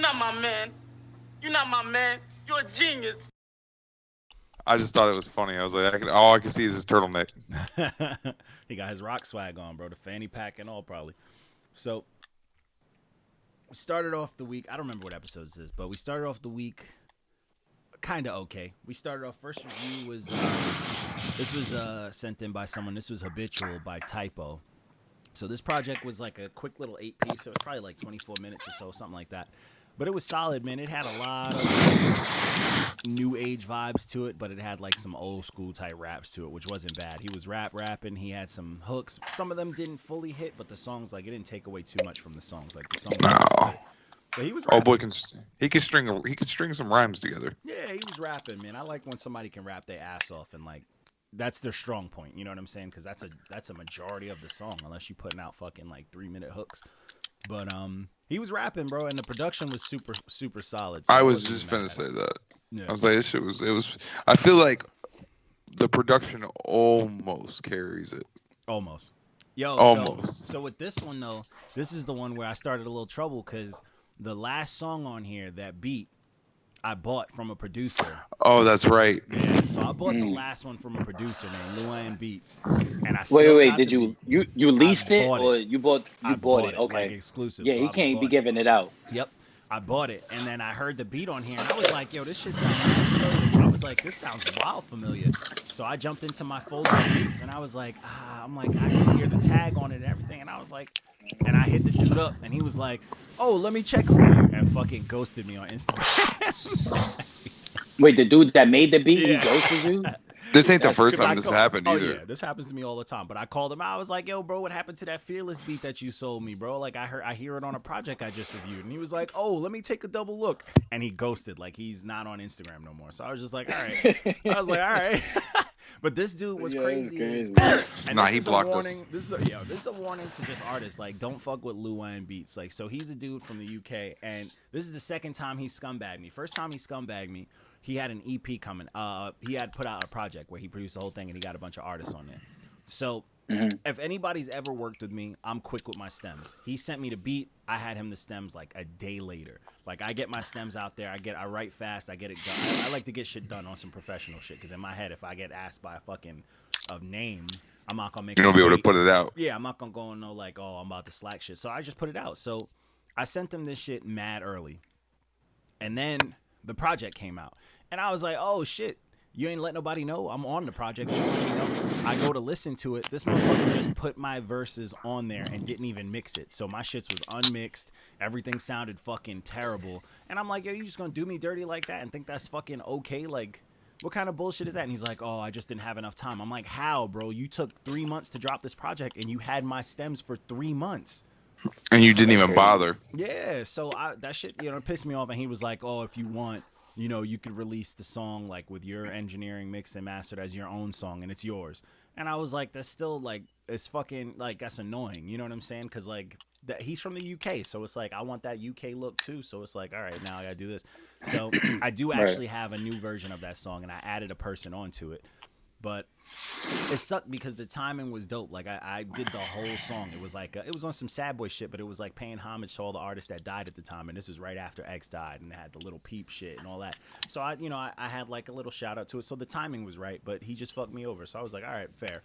not my man. You're not my man. You're a genius. I just thought it was funny. I was like, all I can see is his turtleneck. He got his rock swag on, bro. The fanny pack and all, probably. So, we started off the week. I don't remember what episode this is, but we started off the week kind of okay. We started off, first review was, this was sent in by someone. This was Habitual by Typo. So, this project was like a quick little 8-piece. So, it was probably like 24 minutes or so, something like that. But it was solid, man. It had a lot of new age vibes to it, but it had like some old school type raps to it, which wasn't bad. He was rapping. He had some hooks. Some of them didn't fully hit, but the songs, like, it didn't take away too much from the songs. Like, the songs. No. But he was rapping. Oh boy, he could string some rhymes together. Yeah, he was rapping, man. I like when somebody can rap their ass off, and like that's their strong point. You know what I'm saying? Because that's a majority of the song, unless you putting out fucking like 3-minute hooks. But he was rapping, bro, and the production was super solid. So I was just finna say that. Yeah. I was like, this shit was. I feel like the production almost carries it. Almost. Yo, almost. So with this one though, this is the one where I started a little trouble because the last song on here, that beat, I bought from a producer. Oh, that's right. Yeah, so I bought the last one from a producer named Luan Beats, and I still wait. Did you leased it or you bought it? Okay, like exclusive. Yeah, so he can't be giving it out. Yep, I bought it, and then I heard the beat on here, and I was like, "Yo, this shit sounds familiar." So I was like, "This sounds wild familiar." So I jumped into my folder of beats, and I was like, I can hear the tag on it and everything, and I was like, and I hit the dude up, and he was like, "Oh, let me check for you," and fucking ghosted me on Instagram. Wait, the dude that made the beat, he ghosted you? This ain't the first time this happened either. Yeah, this happens to me all the time. But I called him out. I was like, "Yo, bro, what happened to that Fearless beat that you sold me, bro? Like, I hear it on a project I just reviewed." And he was like, "Oh, let me take a double look." And he ghosted. Like, he's not on Instagram no more. So I was just like, all right. But this dude was crazy. And nah, he blocked us. This is a warning to just artists. Like, don't fuck with Luan Beats. Like, so he's a dude from the UK, and this is the second time he scumbagged me. First time he scumbagged me, he had an EP coming. He had put out a project where he produced the whole thing, and he got a bunch of artists on there. So if anybody's ever worked with me, I'm quick with my stems. He sent me the beat. I had him the stems like a day later. Like, I get my stems out there. I write fast. I get it done. I like to get shit done on some professional shit, because in my head, if I get asked by a name, I'm not gonna make. You're gonna be able to put it out. Yeah, I'm not gonna go and know like, oh, I'm about to slack shit. So I just put it out. So I sent them this shit mad early, and then the project came out, and I was like, oh shit, you ain't let nobody know I'm on the project. You let me know. I go to listen to it. This motherfucker just put my verses on there and didn't even mix it. So my shits was unmixed. Everything sounded fucking terrible. And I'm like, yo, you just gonna do me dirty like that and think that's fucking okay? Like, what kind of bullshit is that? And he's like, oh, I just didn't have enough time. I'm like, how, bro? You took 3 months to drop this project, and you had my stems for 3 months. And you didn't even bother. Yeah, so that shit, pissed me off. And he was like, oh, if you want, you could release the song like with your engineering mixed and mastered as your own song, and it's yours. And I was like, that's still like, it's fucking like, that's annoying. You know what I'm saying? Because like, he's from the UK, so it's like, I want that UK look too. So it's like, all right, now I gotta do this. So I do actually have a new version of that song, and I added a person onto it. But it sucked because the timing was dope. Like, I did the whole song. It was like, it was on some sad boy shit, but it was like paying homage to all the artists that died at the time. And this was right after X died, and it had the little peep shit and all that. So I had like a little shout out to it. So the timing was right, but he just fucked me over. So I was like, all right, fair.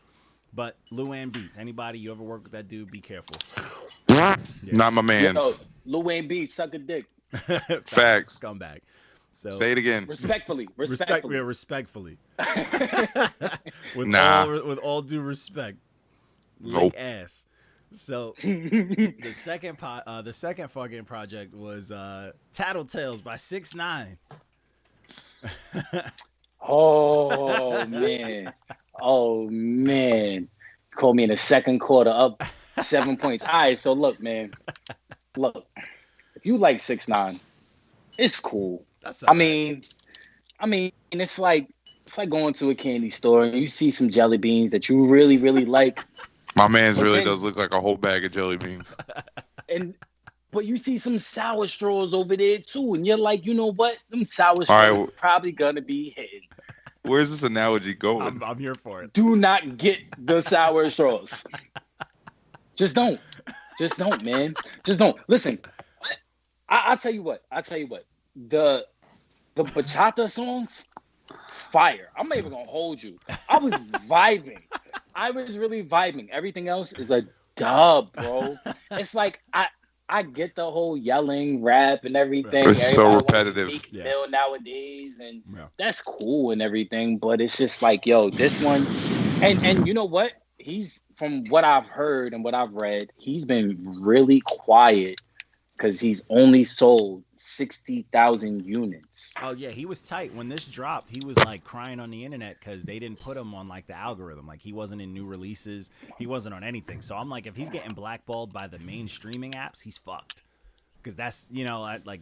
But Luan Beats, anybody you ever work with that dude, be careful. Yeah. Not my man. Luan Beats, suck a dick. Facts. Scumbag. So say it again. Respectfully. Respectfully. with all due respect. Nope. Ass. So the second fucking project was TattleTales by 6ix9ine. Oh man. Called me in the second quarter up 7 points. All right, so look, man. Look, if you like 6ix9ine, it's cool. I mean, it's like going to a candy store and you see some jelly beans that you really, really like. My man's really does look like a whole bag of jelly beans. But you see some sour straws over there too, and you're like, you know what? Them sour straws are probably gonna be hidden. Where's this analogy going? I'm here for it. Do not get the sour straws. Just don't, man. Just don't. Listen. I'll tell you what. The bachata songs, fire. I'm not even gonna hold you. I was vibing. I was really vibing. Everything else is a dub, bro. It's like I get the whole yelling, rap, and everything. It's so Everybody repetitive. Mill nowadays, and that's cool and everything. But it's just like, yo, this one, and you know what? He's, from what I've heard and what I've read, he's been really quiet because he's only sold 60,000 units. Oh yeah, he was tight when this dropped. He was like crying on the internet because they didn't put him on like the algorithm. Like he wasn't in new releases. He wasn't on anything. So I'm like, if he's getting blackballed by the main streaming apps, he's fucked. Because that's, you know, like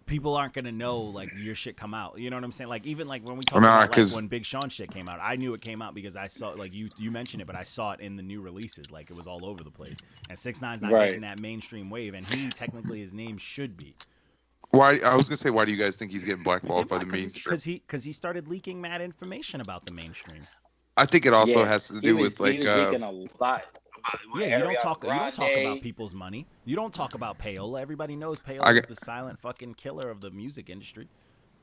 people aren't gonna know like your shit come out. You know what I'm saying? Like even like when we talk about like when Big Sean shit came out, I knew it came out because I saw, like you mentioned it, but I saw it in the new releases. Like it was all over the place. And 6ix9ine's not getting that mainstream wave, and he technically his name should be. Why? I was gonna say, why do you guys think he's getting blackballed by the mainstream? Because he started leaking mad information about the mainstream. I think it also has to do with like. He was leaking a lot. Yeah, you don't talk about people's money. You don't talk about payola. Everybody knows payola is the silent fucking killer of the music industry.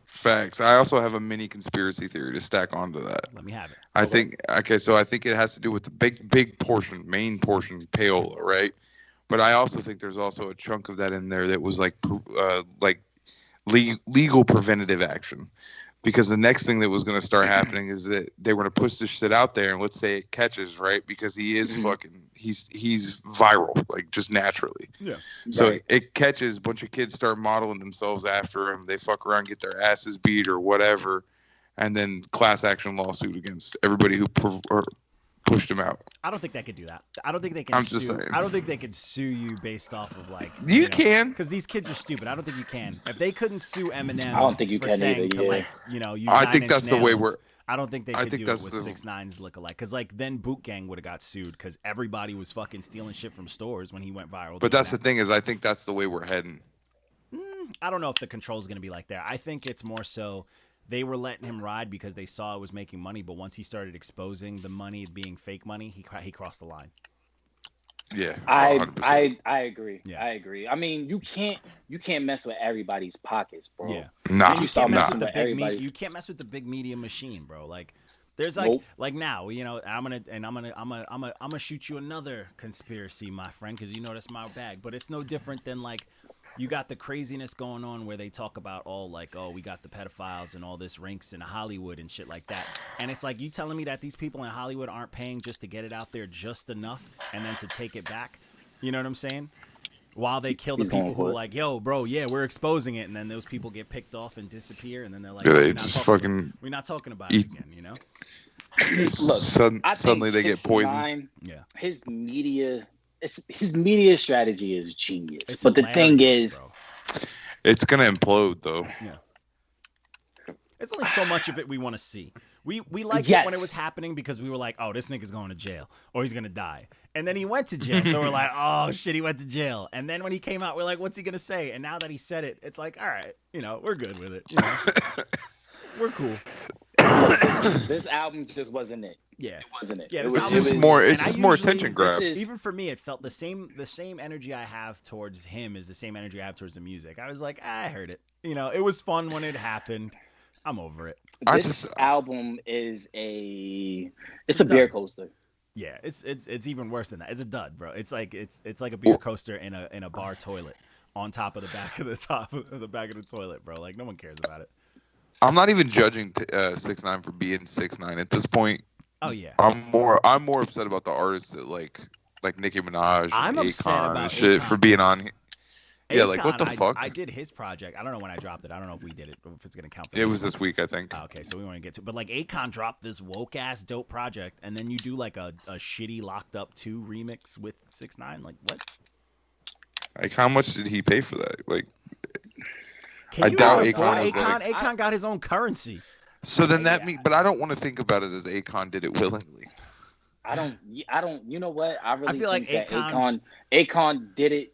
Facts. I also have a mini conspiracy theory to stack onto that. Let me have it. I think it has to do with the big portion, main portion, payola, right? But I also think there's also a chunk of that in there that was like legal preventative action. Because the next thing that was going to start happening is that they were going to push this shit out there, and let's say it catches, right? Because he is he's viral, like just naturally. Yeah. So it catches, a bunch of kids start modeling themselves after him. They fuck around, get their asses beat or whatever, and then class action lawsuit against everybody who pushed him out. I don't think they could do that. I don't think they can. I'm just saying. I don't think they could sue you based off of like. You can, because these kids are stupid. I don't think you can. If they couldn't sue Eminem, I don't think you for can saying either. To, yeah. like, you know, I think that's the way we're. I don't think they could do it with 6ix9ine's lookalike. Because like then Boot Gang would have got sued because everybody was fucking stealing shit from stores when he went viral. But that's the thing is, I think that's the way we're heading. I don't know if the control is going to be like that. I think it's more so. They were letting him ride because they saw it was making money, but once he started exposing the money being fake money, he crossed the line. Yeah, I agree. Yeah. I agree. I mean, you can't mess with everybody's pockets, bro. Yeah, you can't mess with the big media machine, bro. Like, there's like now, you know, I'm gonna shoot you another conspiracy, my friend, because you know that's my bag. But it's no different than like. You got the craziness going on where they talk about all like, oh, we got the pedophiles and all this ranks in Hollywood and shit like that. And it's like, you telling me that these people in Hollywood aren't paying just to get it out there just enough and then to take it back? You know what I'm saying? While they kill the people who are like, yo, bro, yeah, we're exposing it. And then those people get picked off and disappear. And then they're like, we're not talking about it again, you know? Look, suddenly they get poisoned. Yeah. His media strategy is genius. But the thing is, bro. It's gonna implode though. Yeah. It's only so much of it we want to see. We liked it when it was happening because we were like, oh, this nigga's going to jail or he's gonna die. And then he went to jail, so we're like, oh shit, he went to jail. And then when he came out, we're like, what's he gonna say? And now that he said it, it's like, all right, you know, we're good with it. You know? We're cool. This album just wasn't it. Yeah, it wasn't it. Yeah, it's just more attention grab. Even for me, it felt the same energy I have towards him is the same energy I have towards the music. I was like, I heard it. You know, it was fun when it happened. I'm over it. This album is a beer coaster. Yeah, it's even worse than that. It's a dud, bro. It's like a beer coaster in a bar toilet on top of the back of the toilet, bro. Like no one cares about it. I'm not even judging 6ix9ine for being 6ix9ine at this point. Oh yeah. I'm more upset about the artists that like Nicki Minaj and Akon and shit for being on. Yeah, like what the fuck? I did his project. I don't know when I dropped it. I don't know if we did it, if it's gonna count. It was this week, I think. Okay, so we want to get to. But like Akon dropped this woke ass dope project, and then you do like a shitty Locked Up 2 remix with 6ix9ine. Like what? Like how much did he pay for that? Like. I doubt Akon was like... Akon got his own currency. So then but I don't want to think about it as Akon did it willingly. I don't. You know what? I feel like think that Akon did it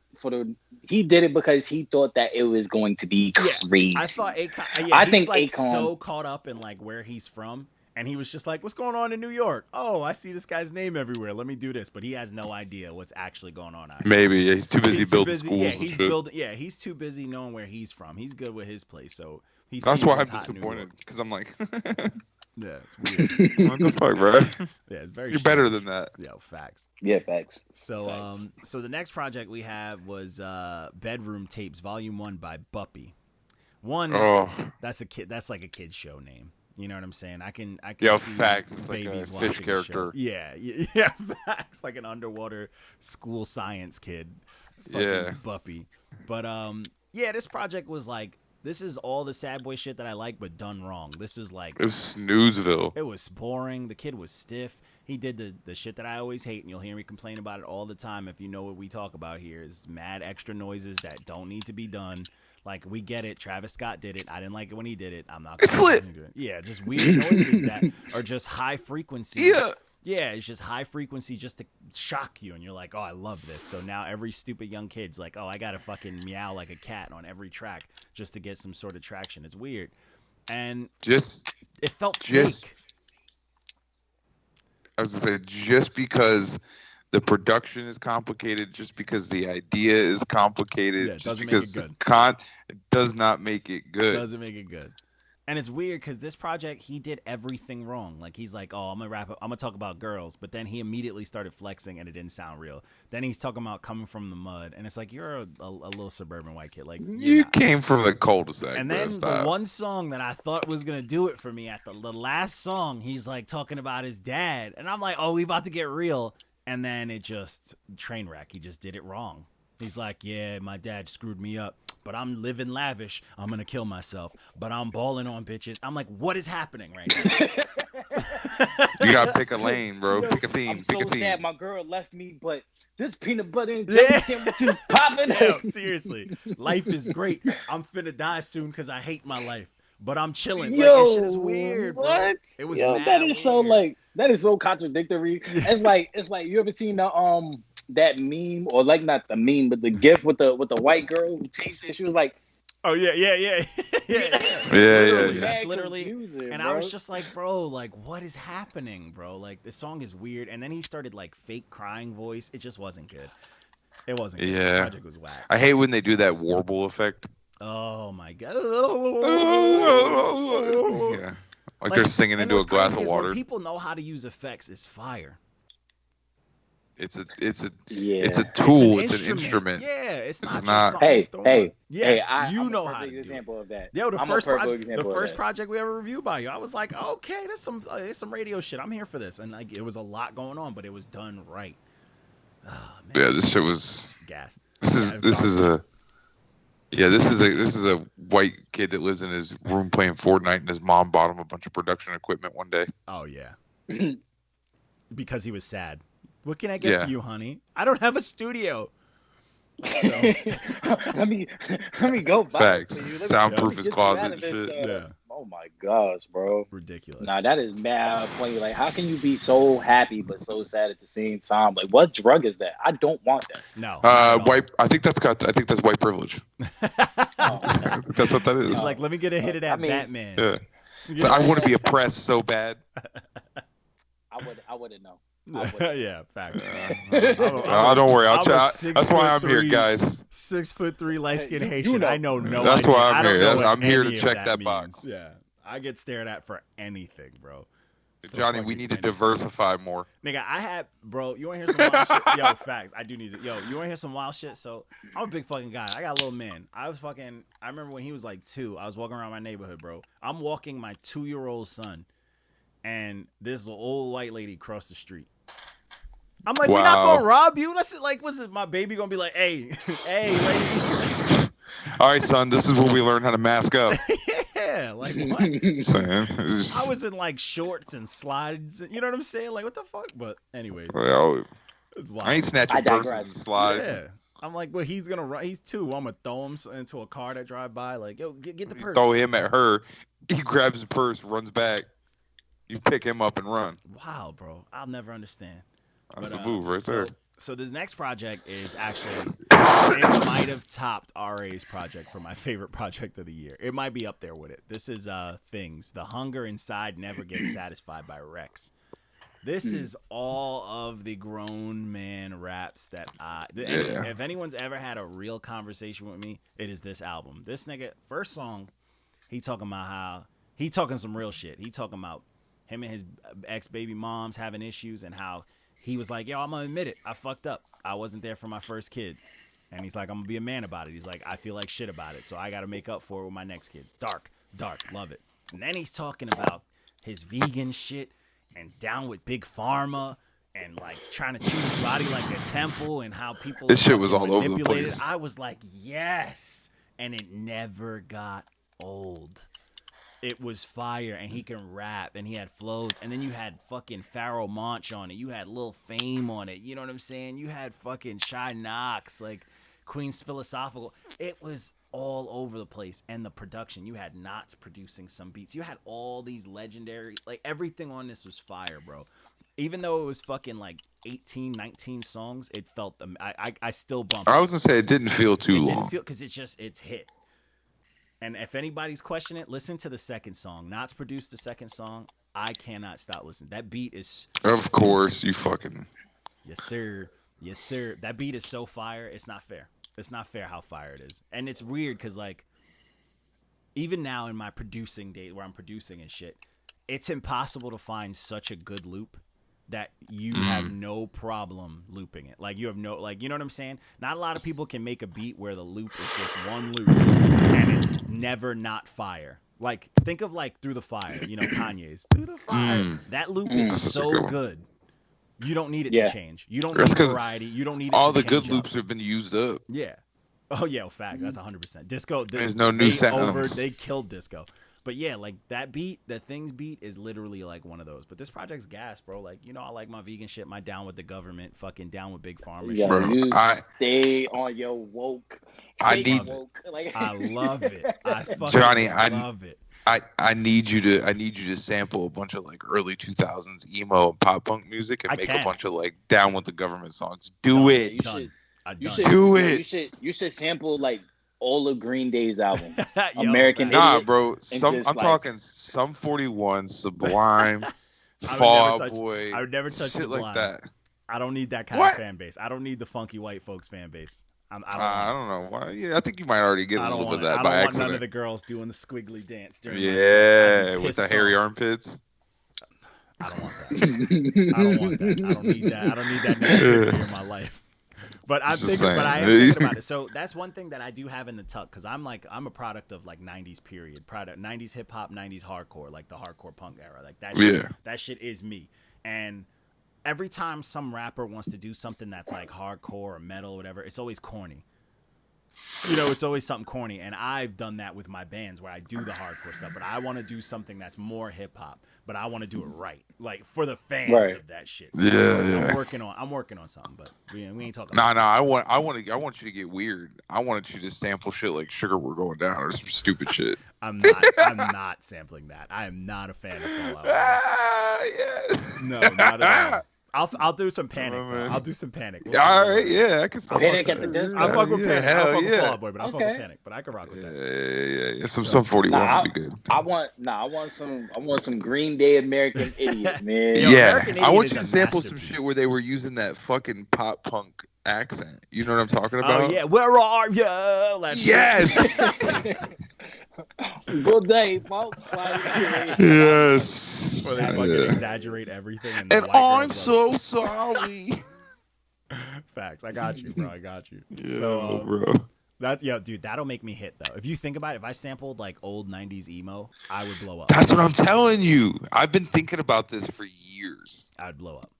he did it because he thought that it was going to be crazy. I thought Akon. I think like Akon so caught up in like where he's from And he was just like, what's going on in New York? Oh, I see this guy's name everywhere. Let me do this. But he has no idea what's actually going on out here. Maybe. Yeah, he's too busy building schools Yeah, and shit. He's too busy knowing where he's from. He's good with his place. So he That's sees why I'm what's hot in New disappointed. York. Because I'm like, Yeah, it's weird. what the fuck, bro? Yeah, it's very You're strange. better than that. Yo, facts. Yeah, facts. So Facts. so the next project we have was Bedroom Tapes Volume 1 by Buppy. Oh, That's a kid. That's like a kid's show name. You know what I'm saying? I can yo, see facts. It's like a babies fish watching the show. character. Yeah, facts. Like an underwater school science kid. Fucking Yeah. Buppy. But yeah, this project was like, this is all the sad boy shit that I like, but done wrong. This is like, It was Snoozeville. it was boring. The kid was stiff. He did the shit that I always hate, and you'll hear me complain about it all the time if you know what we talk about here, is mad extra noises that don't need to be done. Like, we get it. Travis Scott did it. I didn't like it when he did it. I'm not gonna It's lit. do it. Yeah, just weird noises that are just high frequency. Yeah. Yeah, it's just high frequency just to shock you, and you're like, oh, I love this. So now every stupid young kid's like, oh, I gotta fucking meow like a cat on every track just to get some sort of traction. It's weird. And Just, it felt Just- fake. I was gonna say, just because the production is complicated, just because the idea is complicated, Yeah, it just doesn't make because it the good. it does not make it good. Doesn't make it good. And it's weird because this project, he did everything wrong. Like, he's like, oh, I'm gonna talk about girls, but then he immediately started flexing and it didn't sound real. Then he's talking about coming from the mud, and it's like, you're a little suburban white kid. Like, you're You not. came from the cul-de-sac, And bro. then Stop. the one song that I thought was gonna do it for me at the last song, he's like talking about his dad, and I'm like, oh, we about to get real. And then it just train wreck. He just did it wrong. He's like, yeah, my dad screwed me up, but I'm living lavish. I'm gonna kill myself, but I'm balling on bitches. I'm like, what is happening right now? You gotta pick a lane, bro. Yo, Pick a theme. I'm Pick so a theme. sad my girl left me, but this peanut butter and jelly Yeah. sandwich is popping. Yo, seriously, life is great. I'm finna die soon because I hate my life, but I'm chilling. Like, Yo, this shit is weird, bro. what? It was Yo, mad that is so weird. like that is so contradictory. It's like you ever seen the that meme, or like not the meme, but the gif with the white girl who tasted it? She was like, Oh yeah. Yeah. Literally, that's mad literally. confusing, And bro. I was just like, bro, like, what is happening, bro? Like, this song is weird. And then he started like fake crying voice. It just wasn't good. It wasn't good. Yeah. The project was whack. I hate when they do that warble effect. Oh my god. Yeah. Like they're singing And into a what's glass crazy of is when water. people know how to use effects. It's fire. It's a yeah. it's a tool. It's an instrument. instrument. Yeah, it's not. It's just not- something Hey, you throw hey, on. Yes, I'm you a know how perfect to do it. example of that. Yo, the I'm first a perfect project, example of that. project we ever reviewed by you, I was like, okay, there's some radio shit. I'm here for this, and like, it was a lot going on, but it was done right. Oh, man. Yeah, this shit was. Gas. This is a white kid that lives in his room playing Fortnite, and his mom bought him a bunch of production equipment one day. Oh yeah. Because he was sad. What can I get Yeah. for you, honey? I don't have a studio. So, let me go back. Facts. To you. Soundproof Let his get you closet out of and this, shit. Yeah. Oh my gosh, bro. ridiculous. Nah, that is mad funny. Like, how can you be so happy but so sad at the same time? Like, what drug is that? I don't want that. no. not at all. White. I think that's white privilege. Oh, That's what that is. He's like, let me get a hit of that I mean, Batman. Yeah. It's like, I want to be oppressed so bad. I wouldn't know. Yeah, fact. Don't worry. I'm a That's why I'm here, 6'3" guys. 6'3" light skinned you Haitian. know. I know no That's idea. why I'm I don't here. know what I'm here to any of check that means. box. Yeah, I get stared at for anything, bro. Johnny, we need to diversify more. Nigga, I had, bro, you want to hear some wild shit? Yo, facts. I do need to. Yo, you want to hear some wild shit? So, I'm a big fucking guy. I got a little man. I remember when he was like 2, I was walking around my neighborhood, bro. I'm walking my 2-year-old son, and this old white lady crossed the street. I'm like, we're not Wow. going to rob you. That's it. Like, what's it? My baby going to be like, hey, hey, lady. All right, son. This is where we learn how to mask up. Yeah, like, what? Saying. It's just- I was in, like, shorts and slides. You know what I'm saying? Like, what the fuck? But anyway. Well, It's wild. I ain't snatching I purses digress. and slides. Yeah. I'm like, well, he's gonna run. He's 2. I'm gonna throw him into a car that drive by. Like, yo, get the purse. Throw him at her. He grabs the purse, runs back. You pick him up and run. Wow, bro. I'll never understand. That's But, the move right so, there. So this next project is actually It might have topped RA's project for my favorite project of the year. It might be up there with it. This is Things. The hunger inside never gets satisfied by Reks. This is all of the grown man raps that if anyone's ever had a real conversation with me, it is this album. This nigga, first song, he talking about how he talking some real shit. He talking about him and his ex-baby moms having issues and how he was like, yo, I'm gonna admit it. I fucked up. I wasn't there for my first kid. And he's like, I'm gonna be a man about it. He's like, I feel like shit about it, so I gotta make up for it with my next kids. Dark, love it. And then he's talking about his vegan shit and down with Big Pharma and like trying to treat his body like a temple and how people this shit was all over the place. I was like, yes, and it never got old. It was fire, and he can rap, and he had flows, and then you had fucking Pharoah Monch on it. You had Lil Fame on it. You know what I'm saying? You had fucking T.H.I.N.G.S, like Queen's Philosophical. It was all over the place, and the production. You had Knots producing some beats. You had all these legendary, like everything on this was fire, bro. Even though it was fucking like 18, 19 songs, it felt I still bumped. I was gonna say it didn't feel too long. It didn't feel because it's hit. And if anybody's questioning it, listen to the second song. Knots produced the second song. I cannot stop listening. That beat is. Of course, you fucking. Yes, sir. Yes, sir. That beat is so fire. It's not fair. It's not fair how fire it is. And it's weird because, like, even now in my producing day where I'm producing and shit, it's impossible to find such a good loop that you have no problem looping it. Like, you have no, like, you know what I'm saying? Not a lot of people can make a beat where the loop is just one loop and it's never not fire. Like, think of, like, Through the Fire, you know, Kanye's Through the Fire. That loop is so good. You don't need it to change. You don't need variety. You don't need it all to the good up. loops have been used up. Yeah. Oh, yeah, fact. That's 100%. Disco. There's no new sounds. They killed disco. But yeah, like that beat, the Things beat is literally like one of those. But this project's gas, bro. Like, you know, I like my vegan shit, my down with the government, fucking down with Big Pharma shit. Bro, you stay on your woke. I love it. I fucking love it. I need you to sample a bunch of like early 2000s emo and pop punk music and make a bunch of like down with the government songs. Do it. You should sample like all of Green Day's album. American Idiot. Nah, bro. Talking Sum 41, Sublime, Fall Out Boy. I would never touch shit Sublime. Like that. I don't need that kind of fan base. I don't need the funky white folks fan base. I don't know why. Yeah, I think you might already get a little bit of that by accident. I don't want none of the girls doing the squiggly dance during with the hairy armpits. I don't want that. I don't want that. I don't need that. I don't need that negativity in my life. But I am thinking about it. So that's one thing that I do have in the tuck because I'm a product of like 90s period, 90s hip hop, 90s hardcore, like the hardcore punk era. Like that shit is me. And every time some rapper wants to do something that's like hardcore or metal or whatever, it's always corny. You know, it's always something corny. And I've done that with my bands where I do the hardcore stuff, but I want to do something that's more hip hop, but I want to do it right. Like for the fans of that shit. So I'm working on something, but we ain't talking about it. I want you to get weird. I want you to sample shit like Sugar We're Going Down or some stupid shit. I'm not sampling that. I am not a fan of Fall Out Boy. No, not at all. I'll do some Panic. I'll do some Panic. All right, yeah, I can fuck with Panic at the disco. I fuck with Panic. I fuck with Fall Out Boy, but I fuck with Panic. But I can rock with that. Yeah. Some 41 would be good. I want some Green Day American Idiot, man. I want you to sample some shit where they were using that fucking pop punk accent. You know what I'm talking about? Oh yeah, where are you? Yes. Good day, folks. Yes. Where they fucking exaggerate everything. And I'm so sorry. Facts. I got you, bro. I got you. Yeah, so, bro. Dude, that'll make me hit though. If you think about it, if I sampled like old 90s emo, I would blow up. That's what I'm telling you. I've been thinking about this for years. I'd blow up.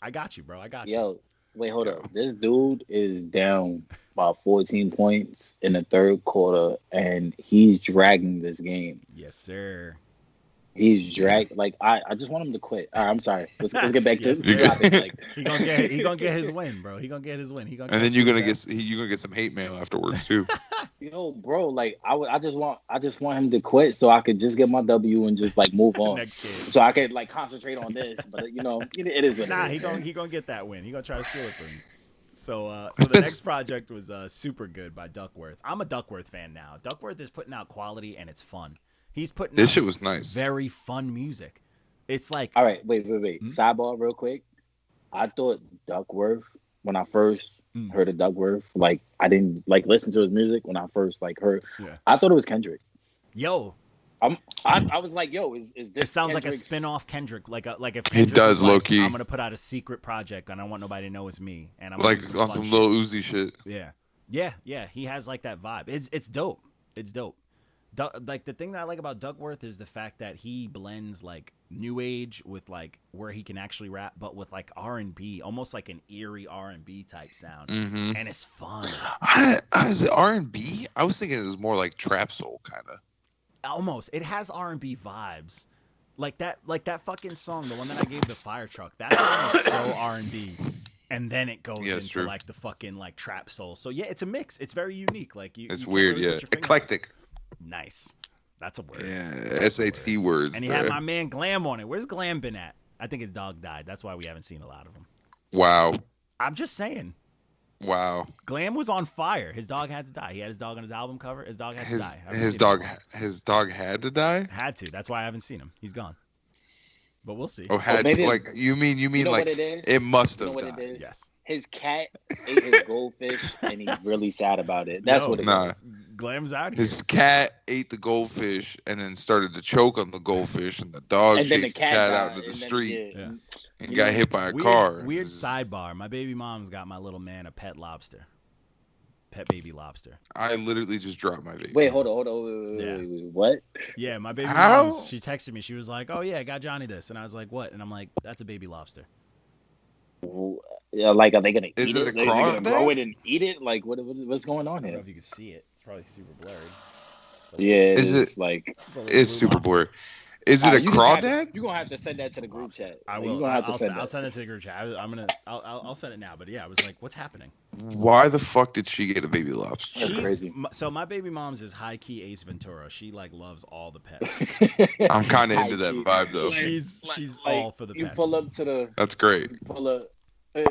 I got you, bro. I got you. Yo, wait, hold up. This dude is down about 14 points in the third quarter, and he's dragging this game. Yes, sir. He's dragged. Like I just want him to quit. All right, I'm sorry. Let's get back to the topic. Like he gonna get his win, bro. He gonna get his win. And then you're gonna get some hate mail afterwards too. Yo, bro, like I just want him to quit so I could just get my W and just like move on. Next game. So I could like concentrate on this. But you know, it is what it is. He gonna get that win. He gonna try to steal it from you. So It's the been- next project was SuperGood by DuckWrth. I'm a DuckWrth fan now. DuckWrth is putting out quality and it's fun. He's putting This out shit was nice. very fun music. It's like All right, wait. Hmm? Sidebar, real quick. I thought DuckWrth when I first heard of DuckWrth, like I didn't like listen to his music when I first like heard. Yeah. I thought it was Kendrick. yo. I was like, yo, is this? It sounds like a Kendrick's- spin-off Kendrick, like if It Kendrick does, was like, low-key. I'm gonna put out a secret project and I don't want nobody to know it's me, and I'm Like gonna do on fun some shit. little Uzi shit. Yeah. He has like that vibe. It's dope. It's dope. Like the thing that I like about DuckWrth is the fact that he blends like new age with like where he can actually rap, but with like R&B, almost like an eerie R&B type sound, Mm-hmm. and it's fun. Is it R&B? I was thinking it was more like trap soul kind of. Almost, it has R&B vibes, like that fucking song, the one that I gave the fire truck. That song is so R&B, and then it goes into true. like the fucking like trap soul. So yeah, it's a mix. It's very unique. Like It's you can't weird, really yeah. put your finger on it. Eclectic. Nice. That's a word. Yeah, SAT words. And he had my man Glam on it. Where's Glam been at? I think his dog died. That's why we haven't seen a lot of him. Wow. I'm just saying. Wow. Glam was on fire. His dog had to die. He had his dog on his album cover. His dog had to die. I haven't His seen dog him. his dog had to die? Had to. That's why I haven't seen him. He's gone. But we'll see. Oh, had maybe to, it- like you mean You know like what it is? it must You know have what died. it is? Yes. His cat ate his goldfish, and he's really sad about it. That's Yo, what it is. Nah. Glam's out here. His cat ate the goldfish and then started to choke on the goldfish, and the dog And then chased the the cat cat out died, into the and then, street Yeah. and You got know, hit by a Weird, car. weird It was- sidebar. My baby mom's got my little man a pet lobster. Pet baby lobster. I literally just dropped my baby. Wait, hold on. Yeah. Wait, what? Yeah, my baby How? mom, she texted me. She was like, "Oh yeah, I got Johnny this." And I was like, "What?" And I'm like, "That's a baby lobster." Yeah, like, are they gonna Is eat it it? a Are they gonna crawdad? grow it and eat it? Like, what's going on I don't know here? if you can see it. It's probably super blurred. Yeah, Is it's it- like It's a little It's blue super lobster. blurry. Is it a you just have to- crawdad? You're gonna have to send that to the group chat. I Like, will. You're gonna have to I'll send I'll that. send it to the group chat. I'll send it now. But yeah, I was like, "What's happening?" Why the fuck did she get a baby lobster? That's crazy. So my baby mom's is high key Ace Ventura. She like loves all the pets. I'm kind of into that High-key. vibe though. She's all for the You pets. pull up to the. That's great. You pull up.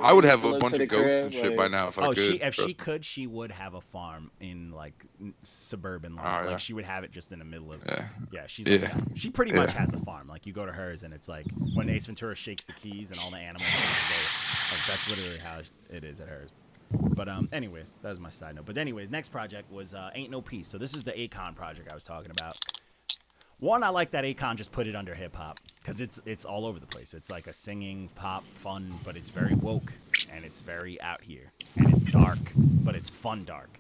I would you have pull a up bunch to the of goats crib, and shit like- by now if I could. if trust she me. could, she would have a farm in like suburban land. Oh, yeah. Like she would have it just in the middle of. Yeah. Yeah, she's Yeah. like, she pretty much Yeah. has a farm. Like you go to hers and it's like when Ace Ventura shakes the keys and all the animals start to go. Like that's literally how it is at hers. But anyways, that was my side note. But anyways, next project was Ain't No Peace. So this is the Akon project I was talking about. One, I like that Akon just put it under hip hop because it's all over the place. It's like a singing pop fun, but it's very woke and it's very out here and it's dark, but it's fun dark.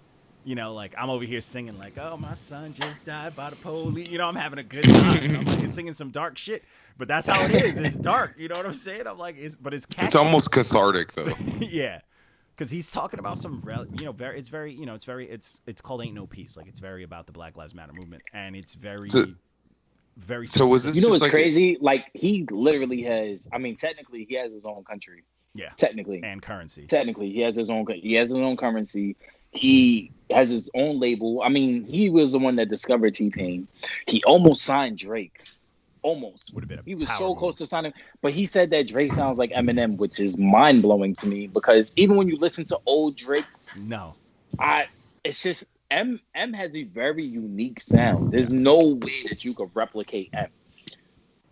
You know, like I'm over here singing like, "Oh, my son just died by the police." You know, I'm having a good time. I'm like singing some dark shit, but that's how it is. It's dark. You know what I'm saying? I'm like, but it's catchy. It's almost cathartic though. Yeah, because he's talking about some, it's called Ain't No Peace. Like it's very about the Black Lives Matter movement, and it's very, very. So was specific. this You know just what's like crazy? Like he literally has. I mean, technically, he has his own country. Yeah, Technically, and currency. technically, he has his own. He has his own currency. He has his own label. I mean, he was the one that discovered T.Pain. He almost signed Drake. Almost. Would have been. He was so close to signing, but he said that Drake sounds like Eminem, which is mind blowing to me because even when you listen to old Drake, No. it's just M has a very unique sound. There's no way that you could replicate M.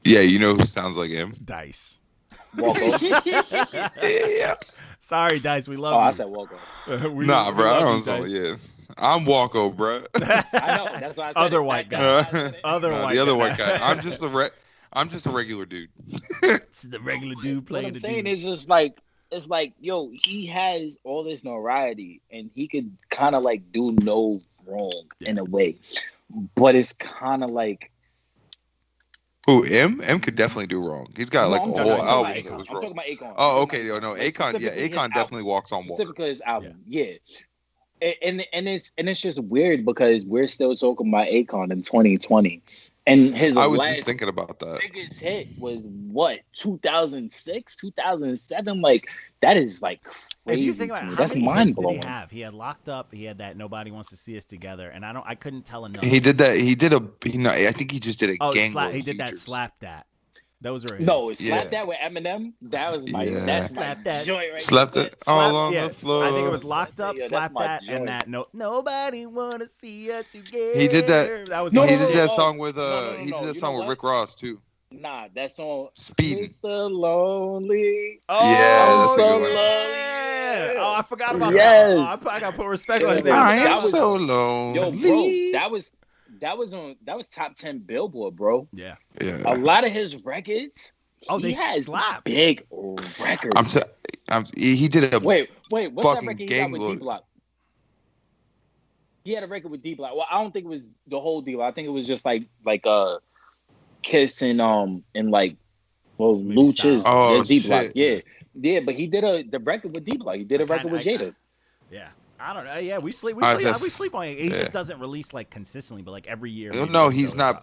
Yeah, you know who sounds like him? Dice. Walko. Yeah. Sorry, Dice. We love Oh, you. I said Walko. We Nah, love bro. I you, don't know. Dice. Yeah. I'm Walko, bro. I know. That's why I said Other it. white That guy. I said it. Other Nah, white the other guy. white guy. I'm just a regular dude. It's the regular dude What playing I'm the saying dude. is just like it's like, yo, he has all this notoriety and he could kind of like do no wrong in a way, but it's kind of like Who, M? M could definitely do wrong. He's got like I'm a talking whole about album Akon. that I'm was talking wrong. about Akon. Oh, I'm okay. talking No, about Akon. Yeah, specifically his Akon album. definitely walks on water. Specifically his album, yeah. And it's just weird because we're still talking about Akon in 2020, and his I was last just thinking about that. biggest hit was what 2006, 2007. Like that is like If crazy you think to about me. it, how That's many mind hits did blowing. he have? He had Locked Up. He had that Nobody Wants to See Us Together, and I couldn't tell enough. He did that. He did a. I think he just did a Oh, gang. he did that Slap That. That was right. No, Slap That with Eminem. That was my that's Slap my That. joint right Slept there. it all on the floor. I think it was Locked Up, Yeah, Slap That, joint. and that. No, nobody wanna see us together. He did that. That was he my did shit. that song with he did that song with Rick Ross too. Nah, that song Speeding. Mr. Lonely. Oh, Yeah, that's a so good one. lonely. Yeah. Oh, I forgot about Yes. that. Oh, I gotta put respect on his name. I That am was- so lonely. Yo, bro, that was top 10 Billboard, bro. Yeah. A lot of his records. Oh, he they has slapped. big records. He did a Wait, what's that fucking record he got with gangload. D Block? He had a record with D Block. Well, I don't think it was the whole deal. I think it was just like Kiss and like Maybe Luchas. Styles. Oh, D Block. shit. Yeah, but he did the record with D Block. He did a record with Jada. Yeah. I don't know. Yeah, we sleep I on it. He yeah. just doesn't release like consistently, but like every year. No, he's not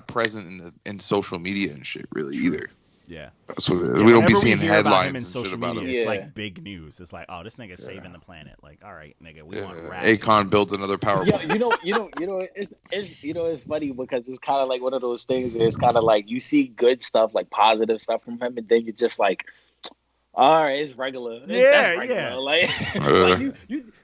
present in social media and shit really either. Yeah. That's what it is. Yeah, we don't be whenever we seeing hear about headlines him in and shit social about media, him. it's Yeah. like big news. It's like, oh, this nigga's saving the planet. Like, all right, nigga, we want rap. Akon news. builds another power Yo, plant. it's funny because it's kind of like one of those things where it's kind of like you see good stuff, like positive stuff from him, and then you're just like, all right, it's regular. That's regular. Yeah. Like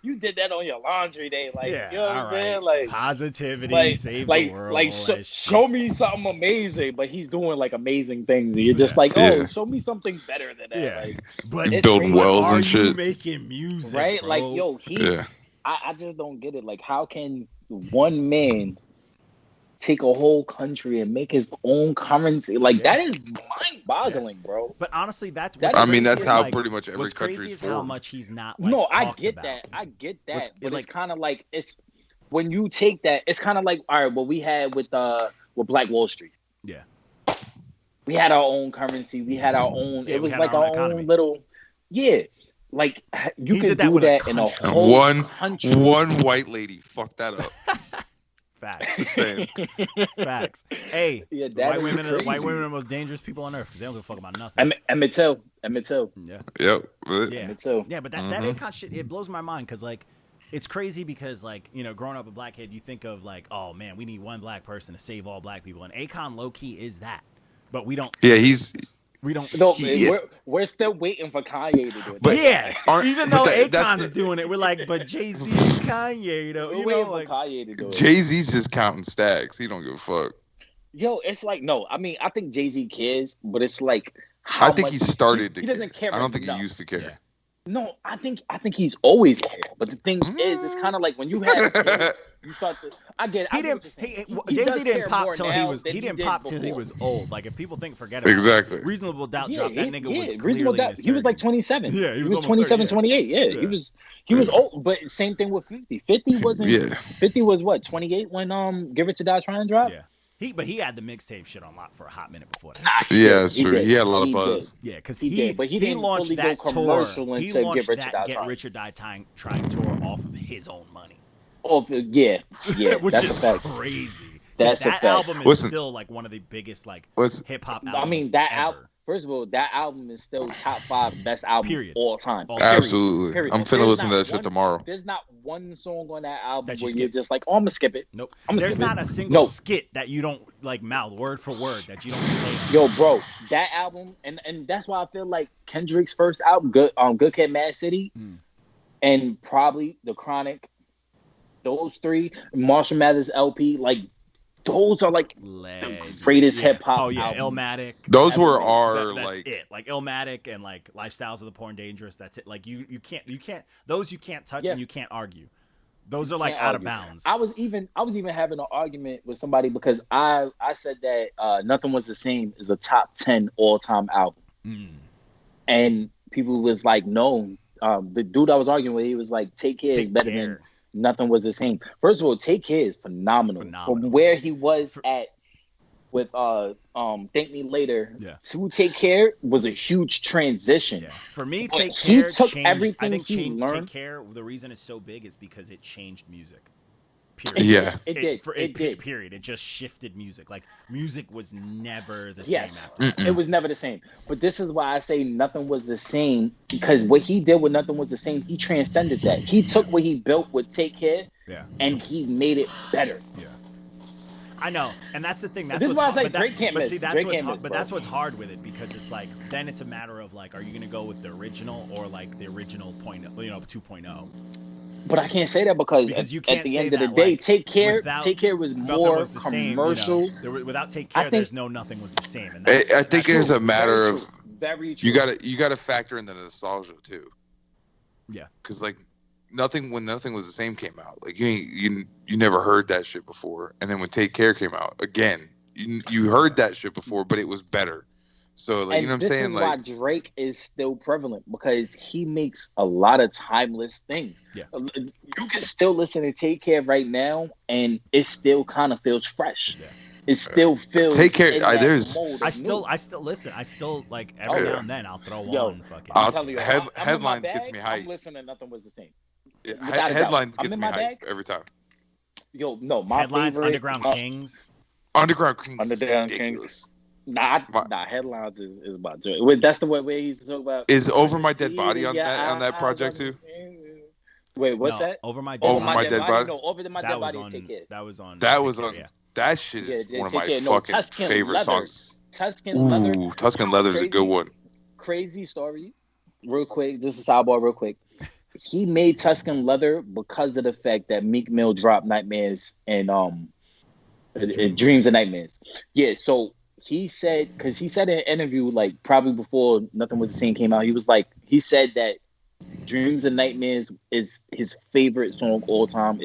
you did that on your laundry day, like Yeah, you know what all I'm right. saying, like Positivity, save the world. like all that shit. show me something amazing, but he's doing like amazing things, and you're just like, Yeah. show me something better than that. Yeah. Like, But it's build crazy. wells are and you shit. making music, right? bro? Like, yo, Yeah. I just don't get it. Like, how can one man take a whole country and make his own currency? Like, that is mind-boggling, bro. But honestly, that's That's- I mean, crazy that's is, how like, pretty much every what's country crazy is is how formed. much he's not. Like, No, I talked get about. that. I get that. What's- But like- it's kind of like it's when you take that. It's kind of like, all right, what we had with Black Wall Street. Yeah. We had our own currency. We had our own. Yeah, it we was had like our our own own economy. little. Yeah, like you He could did that do with a that in a country. whole One country. one white lady fucked that up. Facts. Just saying. Facts. Hey, Yeah, that white is women are crazy. the most dangerous people on earth because they don't give a fuck about nothing. Emmett Till. Yeah. Yep. Yeah. Emmett Till. Yeah, but that Akon shit, it blows my mind because like it's crazy because like, you know, growing up a black kid, you think of like, oh man, we need one black person to save all black people, and Akon low key is that, but we don't. Yeah, We don't. No, see it. we're still waiting for Kanye to do it. But- Yeah, Aren't- even but though that's Akon's the- doing it, we're like, but Jay-Z and Kanye, you know, we're waiting like, for Kanye to do it. Jay-Z's just counting stacks. He don't give a fuck. Yo, it's like no. I mean, I think Jay-Z cares, but it's like how I think much he started to he doesn't care. I don't think enough. he used to care. Yeah. No, I think he's always cared. But the thing is, it's kind of like when you have kids, you start to. I get. he I get what didn't. you're saying. He, does Jay-Z didn't care pop more till he now was. than He didn't did pop till he before. was old. Like if people think forget about Exactly. it. Reasonable Doubt Yeah, dropped. That nigga was Reasonable clearly Doubt. in his He was like 30s. 27. Yeah, he was almost 27, 30, 28. Yeah, Yeah. he was old. But same thing with 50. 50 wasn't. Yeah. 50 was what 28 when Give It to Die Trying Drop. Yeah. But he had the mixtape shit on lock for a hot minute before that. Yeah, it's He true. did. He had a lot of He buzz. Yeah, because He did, but he didn't launched fully that go commercial tour. He until launched Get Rich or that Die Get Trying. Rich or Die Trying tour off of his own money. Oh, yeah, Which that's is a fact. crazy. That's a that fact. album is Listen. still like one of the biggest like Listen. hip hop albums. I mean, that ever. album. First of all, that album is still top 5 best album Period. all time. All Period. Absolutely. Period. I'm finna There's listen to not that shit one- tomorrow. There's not one song on that album That you where you're skip. just like, oh, I'm gonna skip it. Nope. I'm gonna There's skip not it. a single No. skit that you don't like mouth word for word that you don't say. Yo, bro, that album, and that's why I feel like Kendrick's first album, Good Kid, Mad City, and probably The Chronic, those three, Marshall Mathers LP, like those are like the greatest hip hop. Oh yeah, albums. Illmatic. Those were Absolutely. our That's like it. Like Illmatic and like Lifestyles of the Poor and Dangerous. That's it. Like you can't those you can't touch Yeah. and you can't argue. Those are like Can't out of argue. bounds. I was even having an argument with somebody because I said that Nothing Was the Same is a top 10 all time album, and people was like, no. The dude I was arguing with, he was like, Take Care is better than Nothing Was the Same. First of all, Take Care is phenomenal. From where he was at with Thank Me Later to Take Care was a huge transition. Yeah. For me, But Take he Care took changed, everything I think he changed learned. Take Care. The reason it's so big is because it changed music. Period. Yeah. It did. It did. Period. It just shifted music. Like music was never the Yes, same after. it was never the same. But this is why I say Nothing Was the Same, because what he did with Nothing Was the Same, he transcended that. He took what he built with Take Care, Yeah. and he made it better. Yeah. I know, and that's the thing. That's This is what's why I was hard. like, Drake can't but miss. see, that's Drake what's can't hard. miss, But bro. that's what's hard with it because it's like then it's a matter of like, are you gonna go with the original or like the original 2.0? But I can't say that because You at can't the say end of the that, day, like, Take Care was nothing more was the same, commercial. without Take I Care, think- there's no nothing was the same. And I think it's a matter of very true. you gotta factor in the nostalgia too. Yeah. Because like when nothing was the same came out, like you never heard that shit before, and then when Take Care came out again, you heard that shit before, but it was better. So like, and you know what I'm this saying? is Like, why Drake is still prevalent because he makes a lot of timeless things. Yeah. You can still listen to Take Care right now, and it still kind of feels fresh. Yeah. It still feels. Take Care. in that There's. mode of I still new. listen. I still like every now and then I'll throw on fucking. I'm telling you, I'm in my Headlines bag, gets me hyped. I'm listening. Nothing was the same. Yeah, Without a doubt. Headlines I'm gets in me my hyped bag. every time. Yo, no, my Headlines, favorite Underground Kings. Underground Kings. Underground Ridiculous. Nah, Headlines is about to. Wait, that's the way he used to talk about. Is Over My Dead Body on that project too? Wait, what's No, that? Over My Dead Body? No, Over My Dead Body is on. Take Care. That was on. That was Take Care, on. yeah. That shit is Yeah, one of Take my Care. No, fucking Tuscan favorite Leather. songs. Tuscan Leather. Ooh, Tuscan Leather is a good one. Crazy story. Real quick, just a sidebar, real quick. He made Tuscan Leather because of the fact that Meek Mill dropped Nightmares and Dreams and Nightmares. Yeah, so he said in an interview, like probably before Nothing Was the Same came out, he said that Dreams and Nightmares is his favorite song of all time.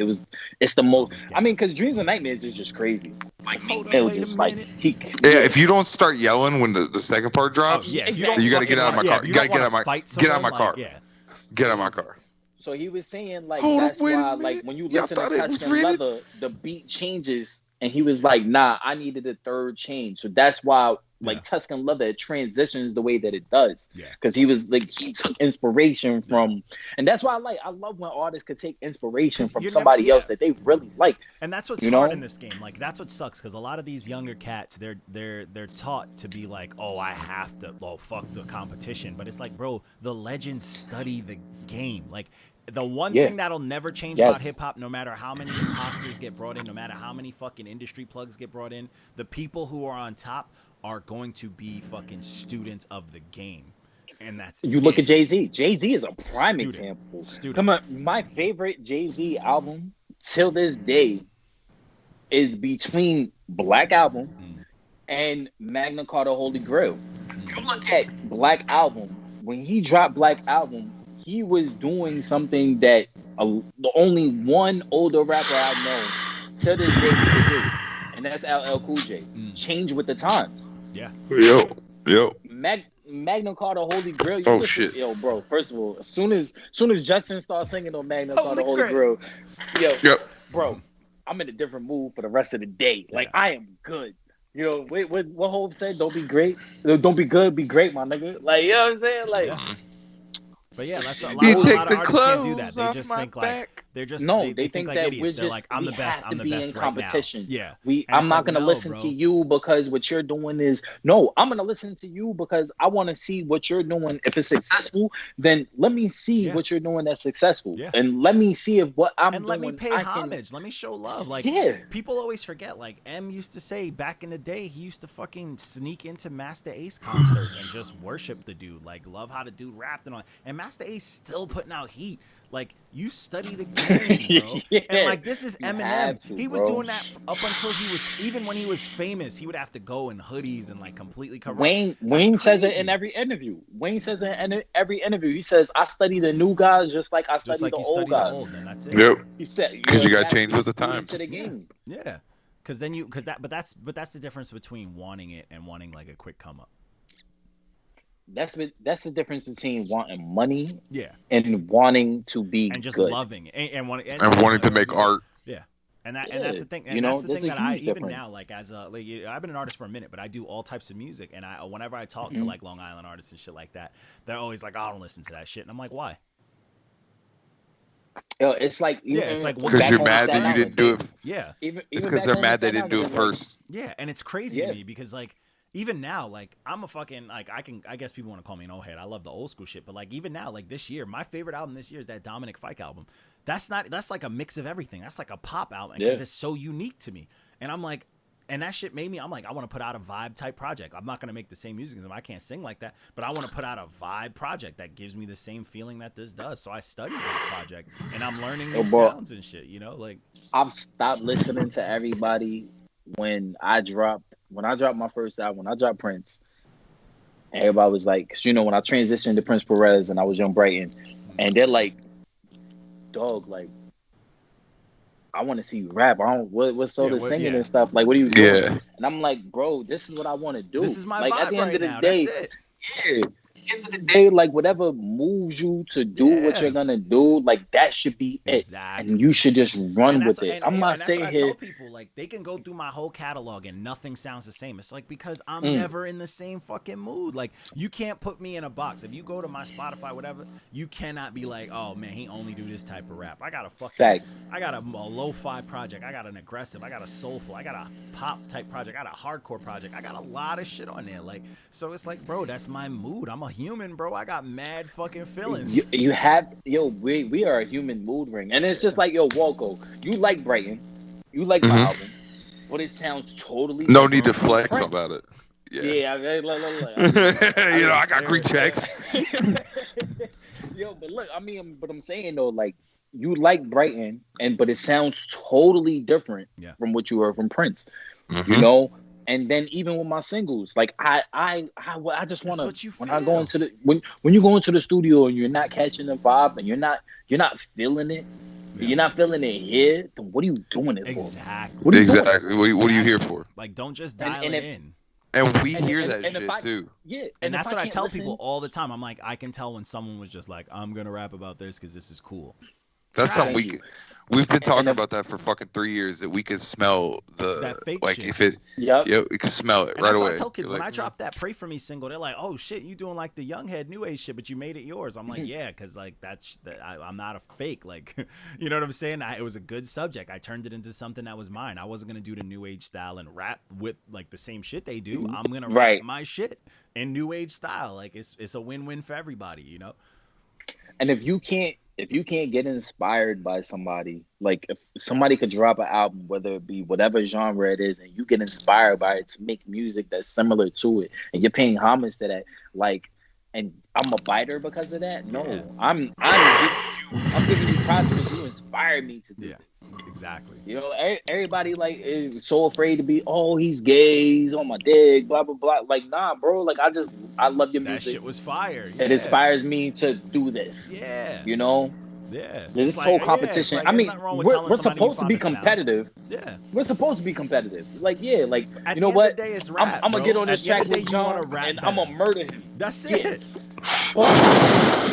It's the most. I mean, because Dreams and Nightmares is just crazy. Like Meek Mill just like if you don't start yelling when the second part drops, exactly. you got to get out of my car. You got to get out of my car. Yeah. Get out of my car. So he was saying like Hold that's up, wait a why minute. like when you Y'all listen to thought it was Tuscan rated? Leather, the beat changes, and he was like, "Nah, I needed a third change." So that's why like Tuscan Leather it transitions the way that it does. Yeah. Because he was like he took inspiration from, and that's why I love when artists could take inspiration from somebody else that they really like. And that's what's hard in this game. Like that's what sucks because a lot of these younger cats they're taught to be like, oh, I have to, fuck the competition. But it's like, bro, the legends study the game. Like the one thing that'll never change about hip hop, no matter how many imposters get brought in, no matter how many fucking industry plugs get brought in, the people who are on top are going to be fucking students of the game. And that's you look at Jay-Z. Jay-Z is a prime example. Come on, my favorite Jay-Z album till this day is between Black Album and Magna Carta Holy Grail. You look at Black Album, when he dropped Black Album, he was doing something that the only one older rapper I know to this day can do, and that's LL Cool J. Change with the times. Yeah. Yo. Magna Carta Holy Grail. Oh shit. Yo, bro. First of all, as soon as Justin starts singing on Magna Carta Holy Grail, bro, I'm in a different mood for the rest of the day. Like I am good. You know, what Hope said? Don't be great. Don't be good. Be great, my nigga. Like you know what I'm saying? Like. Yeah. But yeah, that's a lot, You a take lot the of artists can't do that. clothes They off just my think back. like they're just they think like that idiots. we're They're just like I'm the best. I'm the best right competition. now. Yeah. And I'm it's not like, gonna no, listen bro. to you because what you're doing is no. I'm gonna listen to you because I want to see what you're doing. If it's successful, then let me see what you're doing that's successful, and let me see if what I'm and doing. let me pay homage. Let me show love. Like people always forget. Like M used to say back in the day, he used to fucking sneak into Master Ace concerts and just worship the dude. Like love how the dude rapped and all. And Master Ace still putting out heat. Like you study the game, bro. And like this is Eminem. He was doing that up until even when he was famous, he would have to go in hoodies and like completely cover. Wayne says it in every interview. Wayne says it in every interview. He says, "I study the new guys just like I study the old guys." And that's it. Yep. He said, "Because you got to change with the times." To the game. Yeah. Because that's the difference between wanting it and wanting like a quick come up. That's the difference between wanting money, and wanting to be and just good. loving and wanting to make art. Yeah, and that's the thing. And that's the thing that I even difference. now like as a I've been an artist for a minute, but I do all types of music. And whenever I talk to like Long Island artists and shit like that, they're always like, "I don't listen to that shit," and I'm like, "Why?" It's like it's like because you're mad that you didn't do it. Yeah, it's because they're mad they didn't do it first. Yeah, and it's crazy to me because like. Even now, like I'm a fucking like I guess people want to call me an old head. I love the old school shit, but like even now, like this year, my favorite album this year is that Dominic Fike album. That's like a mix of everything. That's like a pop album because it's so unique to me. And I'm like, And that shit made me, I'm like, I want to put out a vibe type project. I'm not going to make the same music because I can't sing like that, but I want to put out a vibe project that gives me the same feeling that this does. So I studied that project and I'm learning new sounds and shit, you know, like. I've stopped listening to everybody when I dropped my first album, when I dropped Prince. Everybody was like, 'cause, you know, when I transitioned to Prince Perez and I was Young Brighton, and they're like, dog, like, I want to see you rap. I don't what's Soda singing and stuff. Like, what are you doing? Yeah. And I'm like, bro, this is what I want to do. This is my like vibe at the end right of the now. day, That's it. yeah. At the end of the day, like whatever moves you to do what you're gonna do, like that should be it, and you should just run with it. I'm not saying that's what I tell people, like they can go through my whole catalog and nothing sounds the same. It's like because I'm never in the same fucking mood. Like you can't put me in a box. If you go to my Spotify, whatever, you cannot be like, oh man, he only do this type of rap. I got a fucking I got a lo-fi project. I got an aggressive. I got a soulful. I got a pop type project. I got a hardcore project. I got a lot of shit on there. Like so, it's like, bro, that's my mood. I'm a human, bro. I got mad fucking feelings. We are a human mood ring, and it's just like, Walco, you like Brighton, you like my album, but it sounds totally no need to flex about it. Yeah, you know, I got green checks. But look, I mean, but I'm saying though, like you like Brighton, but it sounds totally different from what you heard from Prince, you know. And then even with my singles, like I just want to, when I go into the when you go into the studio and you're not catching the vibe and you're not feeling it, you're not feeling it here, then what are you doing it for? Exactly. What are you here for? Like, don't just dial it in. And we hear that shit too. Yeah, and that's what I tell people all the time. I'm like, I can tell when someone was just like, I'm gonna rap about this because this is cool. That's something we've been talking about that for fucking 3 years, that we can smell that fake like shit. if it we can smell it and right that's away. What I tell kids when I dropped that Pray For Me single, they're like, oh shit, you doing like the young head new age shit, but you made it yours. I'm like, yeah, because like I'm not a fake, like you know what I'm saying. It was a good subject. I turned it into something that was mine. I wasn't gonna do the new age style and rap with like the same shit they do. I'm gonna rap my shit in new age style. Like it's a win-win for everybody, you know. And if you can't get inspired by somebody, like if somebody could drop an album, whether it be whatever genre it is, and you get inspired by it to make music that's similar to it, and you're paying homage to that, like, and I'm a biter because of that. No, I'm giving you props because you inspired me to do this. Exactly. You know, everybody like is so afraid to be, oh, he's gay, he's on my dick, blah blah blah. Like, nah, bro. Like, I love your music. That shit was fire. It inspires me to do this. Yeah. You know. Yeah. This whole competition. I mean, we're supposed to be competitive. Yeah. We're supposed to be competitive. Like, like, at you know what? Day, it's rap, I'm gonna get on this track with John, and I'm gonna murder him. That's it.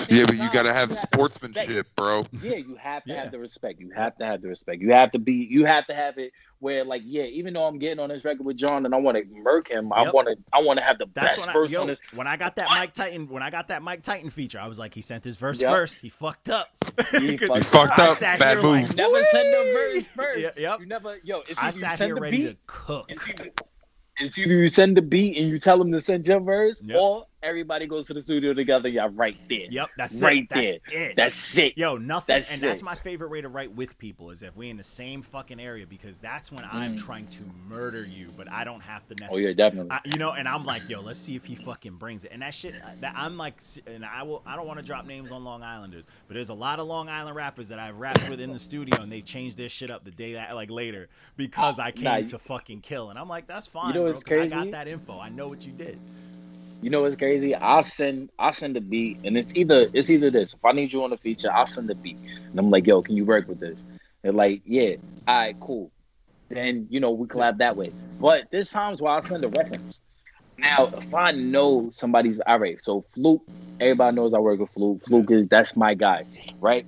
Yeah, but you gotta have sportsmanship, bro. Yeah, you have to have the respect. You have to have the respect. You have to have it where, like, even though I'm getting on this record with John and I want to murk him, I want to have the best verse on this. When I got that Mike Titan feature, I was like, he sent his verse first. He fucked up. He fucked up. Bad move. Like, never send the verse first. Yep. You never. I sat here ready to cook. It's either you send the beat and you tell them to send your verse, or everybody goes to the studio together. Y'all right there. Yep, that's right it. there. That's it. Yo, nothing. That's that's my favorite way to write with people is if we in the same fucking area, because that's when I'm trying to murder you, but I don't have to necessarily. Oh yeah, definitely. And I'm like, yo, let's see if he fucking brings it. And that shit, that I'm like, and I don't want to drop names on Long Islanders, but there's a lot of Long Island rappers that I've rapped with in the studio, and they changed their shit up the day that, like, later because I came to fucking kill. And I'm like, that's fine. You know what's crazy? I got that info. I know what you did. You know what's crazy? I'll send a beat, and it's either this. If I need you on the feature, I'll send the beat, and I'm like, yo, can you work with this? They're like, yeah, all right, cool. Then we collab that way. But there's times where I'll send a reference. Now, if I know somebody's all right, so Fluke, everybody knows I work with Fluke. Fluke that's my guy, right?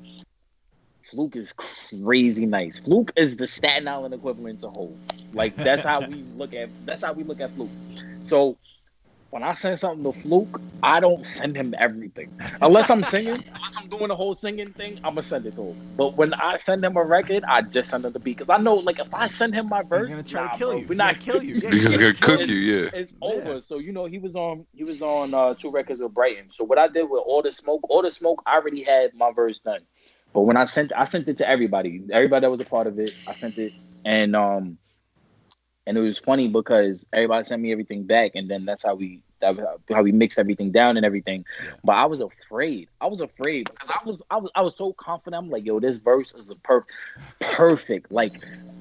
Fluke is crazy nice. Fluke is the Staten Island equivalent to Hov. Like, that's how we look at Fluke. So when I send something to Fluke, I don't send him everything. Unless I'm singing, unless I'm doing the whole singing thing, I'm gonna send it to him. But when I send him a record, I just send him the beat. Because I know, like, if I send him my verse, he's gonna try to kill you. We're not kill you. Yeah, he's gonna cook you. Yeah, it's over. So he was on 2 records with Brighton. So what I did with All the Smoke, I already had my verse done. But when I sent it to everybody that was a part of it. I sent it, and And it was funny because everybody sent me everything back, and then that's how we mixed everything down and everything. Yeah. But I was afraid. Because I was so confident. I'm like, yo, this verse is a perfect. Like,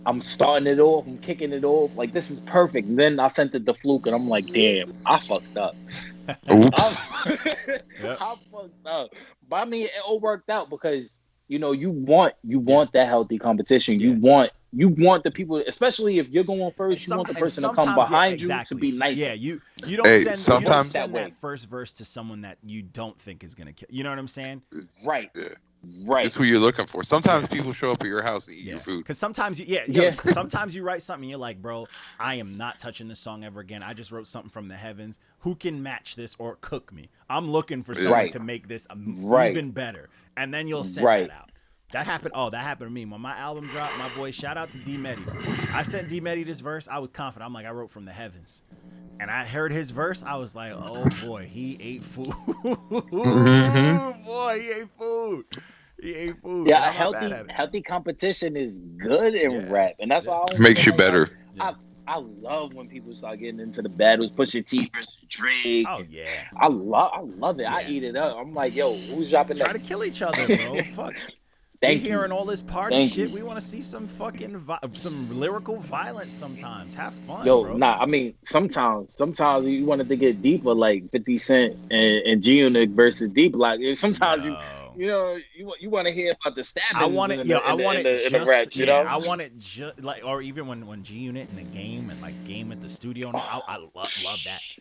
I'm starting it off, I'm kicking it off. Like, this is perfect. And then I sent it to Fluke, and I'm like, damn, I fucked up. Oops. Yep. I fucked up. But I mean, it all worked out because you want that healthy competition. Yeah. You want the people, especially if you're going first, you want the person to come behind you to be nice. Yeah, you don't sometimes send that first verse to someone that you don't think is gonna kill. You know what I'm saying? Right. Yeah. Right. That's what you're looking for. Sometimes people show up at your house to eat your food. Because sometimes sometimes you write something, you're like, bro, I am not touching this song ever again. I just wrote something from the heavens. Who can match this or cook me? I'm looking for someone to make this even better. And then you'll send that out. That happened to me. When my album dropped, my boy, shout out to D-Meddy. I sent D-Meddy this verse. I was confident. I'm like, I wrote from the heavens. And I heard his verse. I was like, oh, boy, he ate food. Boy, he ate food. He ate food. Yeah, healthy competition is good in rap. And that's why I makes you better. I love when people start getting into the battles, Pusha T versus Drake. Oh, yeah. I love it. Yeah. I eat it up. I'm like, yo, who's dropping that? Try to kill each other, bro. Fuck. We hearing all this party shit. We want to see some fucking some lyrical violence sometimes. Have fun, bro. Nah, I mean, sometimes you wanted to get deeper, like 50 Cent and G-Unit versus Deep. Like, sometimes you want to hear about the stabbings. I want it, in the raps, you know? I want it just like, or even when G-Unit in the game and like game at the studio. I love that.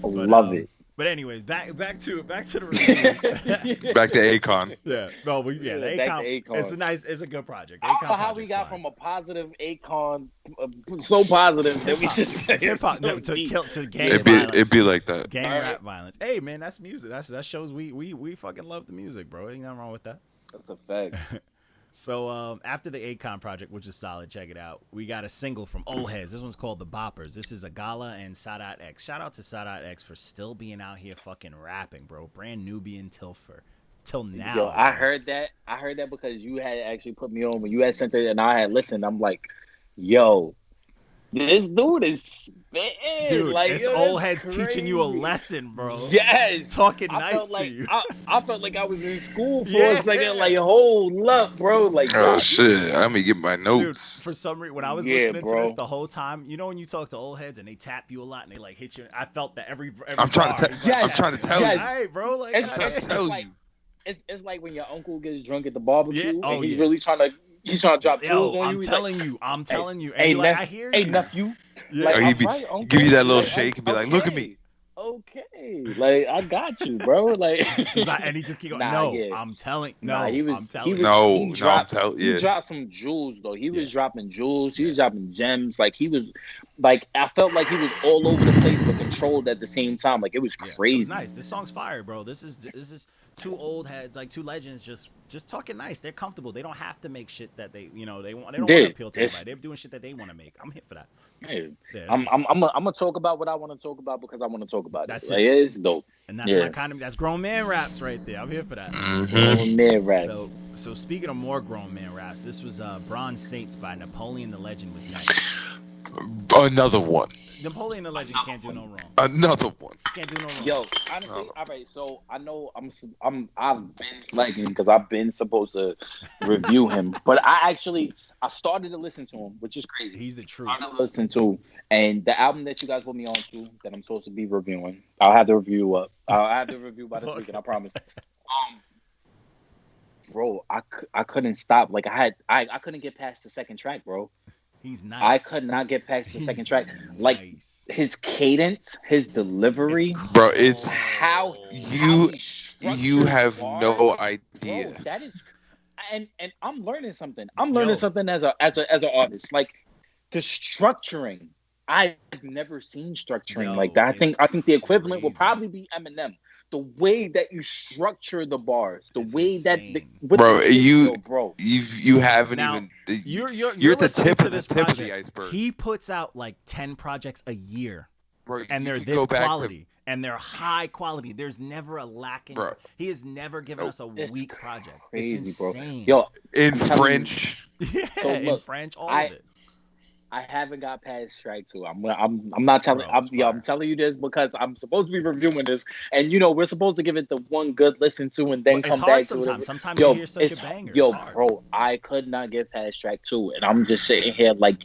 Love it. But anyways, back to the reviews. Back to Akon. Yeah, no, the Akon. It's a good project. I don't know how we got from a positive Akon, so positive that we just hip hop to gang violence. It'd be like that. Gang rap violence. Hey man, that's music. That shows we fucking love the music, bro. Ain't nothing wrong with that. That's a fact. So after the Akon project, which is solid, check it out. We got a single from Old Heads. This one's called The Boppers. This is Agallah and Sadat X. Shout out to Sadat X for still being out here fucking rapping, bro. Brand Nubian till now. Yo, I heard that because you had actually put me on when you had sent it and I had listened. I'm like, yo, this dude is spitting. Dude, like, this Old Head's teaching you a lesson, bro. Yes. Talking nice to you. I felt like I was in school for a second. Like, hold up, bro. Like, oh, shit. I'm going to get my notes. Dude, for some reason, when I was listening to this the whole time, you know when you talk to Old Heads and they tap you a lot and they, like, hit you? I felt that every I'm trying to tell you. All right, bro. Like, I'm trying to tell you. It's like when your uncle gets drunk at the barbecue and he's really trying to drop tools on you. I'm telling you. Hey, like, I hear you. Hey, nephew. Yeah. Like, give you that little shake and be like, look at me. Okay. Like, I got you, bro. Like, and he just keep going, I'm telling you. He dropped some jewels, though. He was dropping jewels. He was dropping gems. Like, he was, like, I felt like he was all over the place, but controlled at the same time. Like, it was crazy. It was nice. This song's fire, bro. This is two old heads, like two legends, just talking nice. They're comfortable. They don't have to make shit that they don't want to appeal to everybody. They're doing shit that they want to make. I'm here for that. Hey, I'm gonna talk about what I want to talk about because I want to talk about that's it. Like, it's dope. And that's my kind of that's grown man raps right there. I'm here for that. Grown man raps. So speaking of more grown man raps, this was Bronze Saints by Napoleon the Legend was nice. Another one. Napoleon the Legend can't do no wrong. Another one. Can't do no wrong. Yo, honestly, all right. So I know I've been slacking because I've been supposed to review him, but I started to listen to him, which is crazy. He's the truth. I started to listen to, and the album that you guys put me on to that I'm supposed to be reviewing, I'll have the review up. I'll have the review by this weekend, I promise. Bro, I couldn't stop. Like I couldn't get past the second track, bro. He's nice. I could not get past the second track. Like his cadence, his delivery, bro. It's how you have no idea. Bro, that is, and I'm learning something. I'm learning something as an artist. Like the structuring, I've never seen structuring like that. I think the equivalent will probably be Eminem. The way that you structure the bars, the way insane. you haven't now, even. You're at the tip of the iceberg. He puts out like 10 projects a year, bro, and they're this quality, and they're high quality. There's never a lacking. Bro. He has never given us a weak project. Crazy, it's insane. Bro. Yo, in French. Yeah, so look, in French, all of it. I haven't got past strike 2. I'm not telling. I'm telling you this because I'm supposed to be reviewing this, and we're supposed to give it the one good listen to, and then come back to it. Sometimes you hear such a banger. Bro, I could not get past strike 2, and I'm just sitting here like,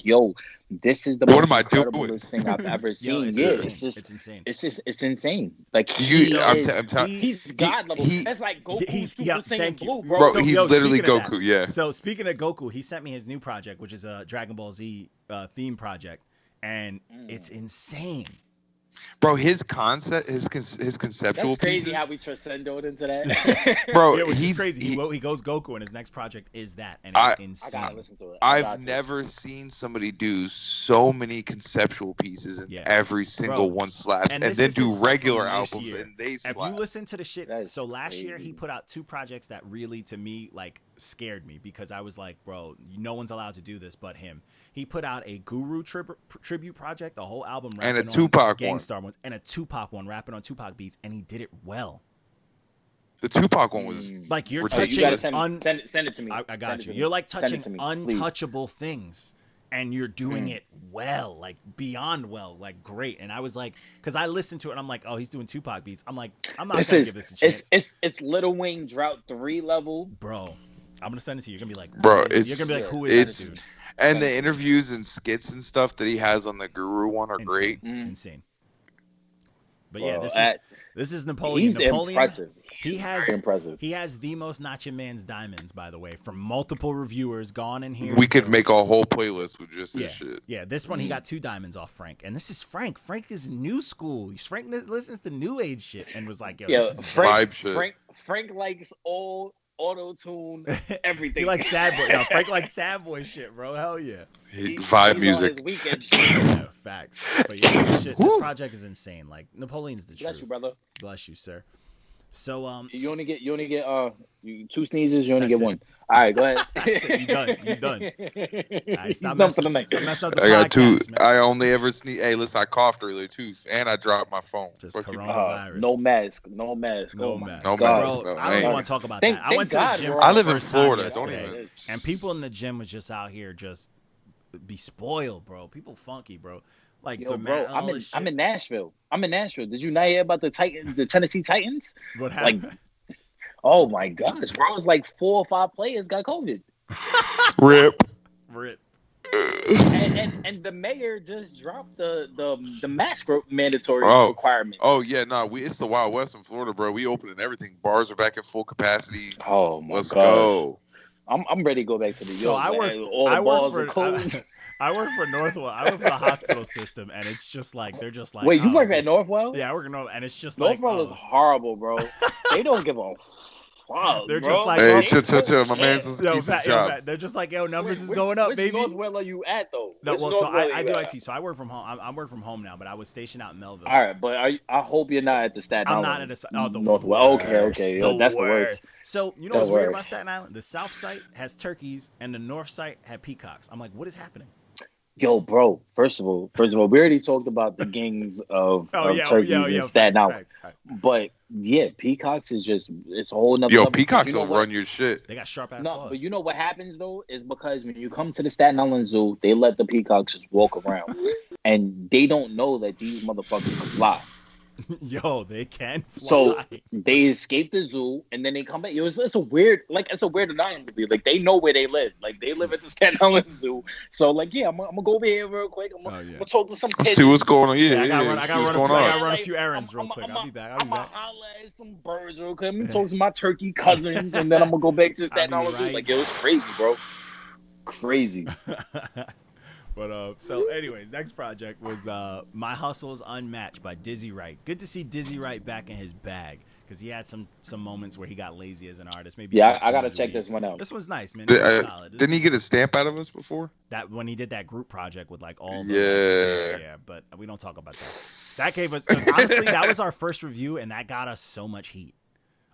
this is the what most am I incredible thing I've ever seen. It's insane. It's insane. Like he's God level. That's like Goku Super Saiyan Blue, bro. Bro, he's literally Goku. Yeah. So speaking of Goku, he sent me his new project, which is a Dragon Ball Z theme project, and it's insane. Bro, his concept, his conceptual That's crazy pieces. How we transcended into that. Bro, he's crazy. He goes Goku, and his next project is that, and it's insane. I gotta listen to it. I've never seen somebody do so many conceptual pieces and every single one slaps, and then do regular albums, and they slap. If you listen to the shit, so last year he put out 2 projects that really, to me, like scared me because I was like, bro, no one's allowed to do this but him. He put out a Guru tribute project, a whole album, and a Tupac one, Gangstar ones, and a Tupac one, rapping on Tupac beats, and he did it well. The Tupac one was like you're ridiculous. touching. You gotta send it to me. I got you. You're like touching untouchable things, and you're doing it well, like beyond well, like great. And I was like, because I listened to it, and I'm like, oh, he's doing Tupac beats. I'm like, I'm not gonna give this a chance. It's Lil Wayne Drought 3 level, bro. I'm gonna send it to you. You're gonna be like, bro, you're gonna be like, who is that dude? And the interviews and skits and stuff that he has on the Guru one are great. Insane. But yeah, this is Napoleon. He's Napoleon, impressive. He has the most Annimeanz diamonds, by the way, from multiple reviewers. Gone in here. We could make a whole playlist with just this shit. Yeah, this one he got 2 diamonds off Frank, and this is Frank. Frank is new school. Frank listens to new age shit and was like, this is vibe shit. Frank likes all auto-tune, everything. He likes sad boy. No, Frank likes sad boy shit, bro. Hell yeah. Vibe music. Yeah, facts. But yeah, this project is insane. Like Napoleon's the truth. Bless you, brother. Bless you, sir. So you only get 2 sneezes. You only get 1. All right, go ahead. You done. All right, stop messing up the I got 2. Man. I only ever sneeze. Hey, listen, I coughed earlier too, and I dropped my phone. Just coronavirus. No mask. No mask. Bro, I don't want to talk about that. I went to the gym. I live in Florida. Don't even. And people in the gym was just out here just be spoiled, bro. People funky, bro. Like, bro, I'm in Nashville. Did you not hear about the Tennessee Titans? What happened? Like, oh my gosh, bro! It's like 4 or 5 players got COVID. Rip. And the mayor just dropped the mask mandatory requirement. Oh yeah, no, it's the Wild West in Florida, bro. We opening everything. Bars are back at full capacity. Oh my Let's God. go. I'm ready to go back to New York. So I work for closed. I work for Northwell. I work for the hospital system, and it's just like they're just like. Wait, you work at Northwell? Yeah, I work at Northwell, and it's just Northwell is horrible, bro. They don't give a fuck. They're bro. just like, hey, chill. My man's just keeps his job. They're just like, yo, numbers is going up, baby. Which Northwell are you at though? No, well, so I do IT, so I work from home. I work from home now, but I was stationed out in Melville. All right, but I hope you're not at the Staten Island. I'm not at the Northwell. Okay, that's the worst. So you know what's weird about Staten Island? The south site has turkeys, and the north site had peacocks. I'm like, what is happening? Yo, bro. First of all, we already talked about the gangs of turkeys in Staten Island. But yeah, peacocks is it's a whole nother. Yo, peacocks will run your shit. They got sharp ass claws. claws. But you know what happens though is because when you come to the Staten Island Zoo, they let the peacocks just walk around, and they don't know that these motherfuckers can fly. Yo, they can fly. So they escape the zoo and then they come back. It's a weird Annimeanz movie. Like they know where they live. Like they live at the Staten Island Zoo. So like, yeah, I'm gonna go over here real quick. I'm gonna talk to some kids. See what's going on. I gotta run a few errands real quick. I'll be back. I'm gonna holler at some birds real quick. I'm gonna talk to my turkey cousins and then I'm gonna go back to the Staten Island Zoo. Like, it was crazy, bro. Crazy. But so anyways, next project was My Hustle is Unmatched by Dizzy Wright. Good to see Dizzy Wright back in his bag because he had some moments where he got lazy as an artist. Maybe I gotta check this one out. This one's nice, man. Didn't he get a stamp out of us before? That when he did that group project with like all the yeah, but we don't talk about that. That gave us honestly that was our first review and that got us so much heat.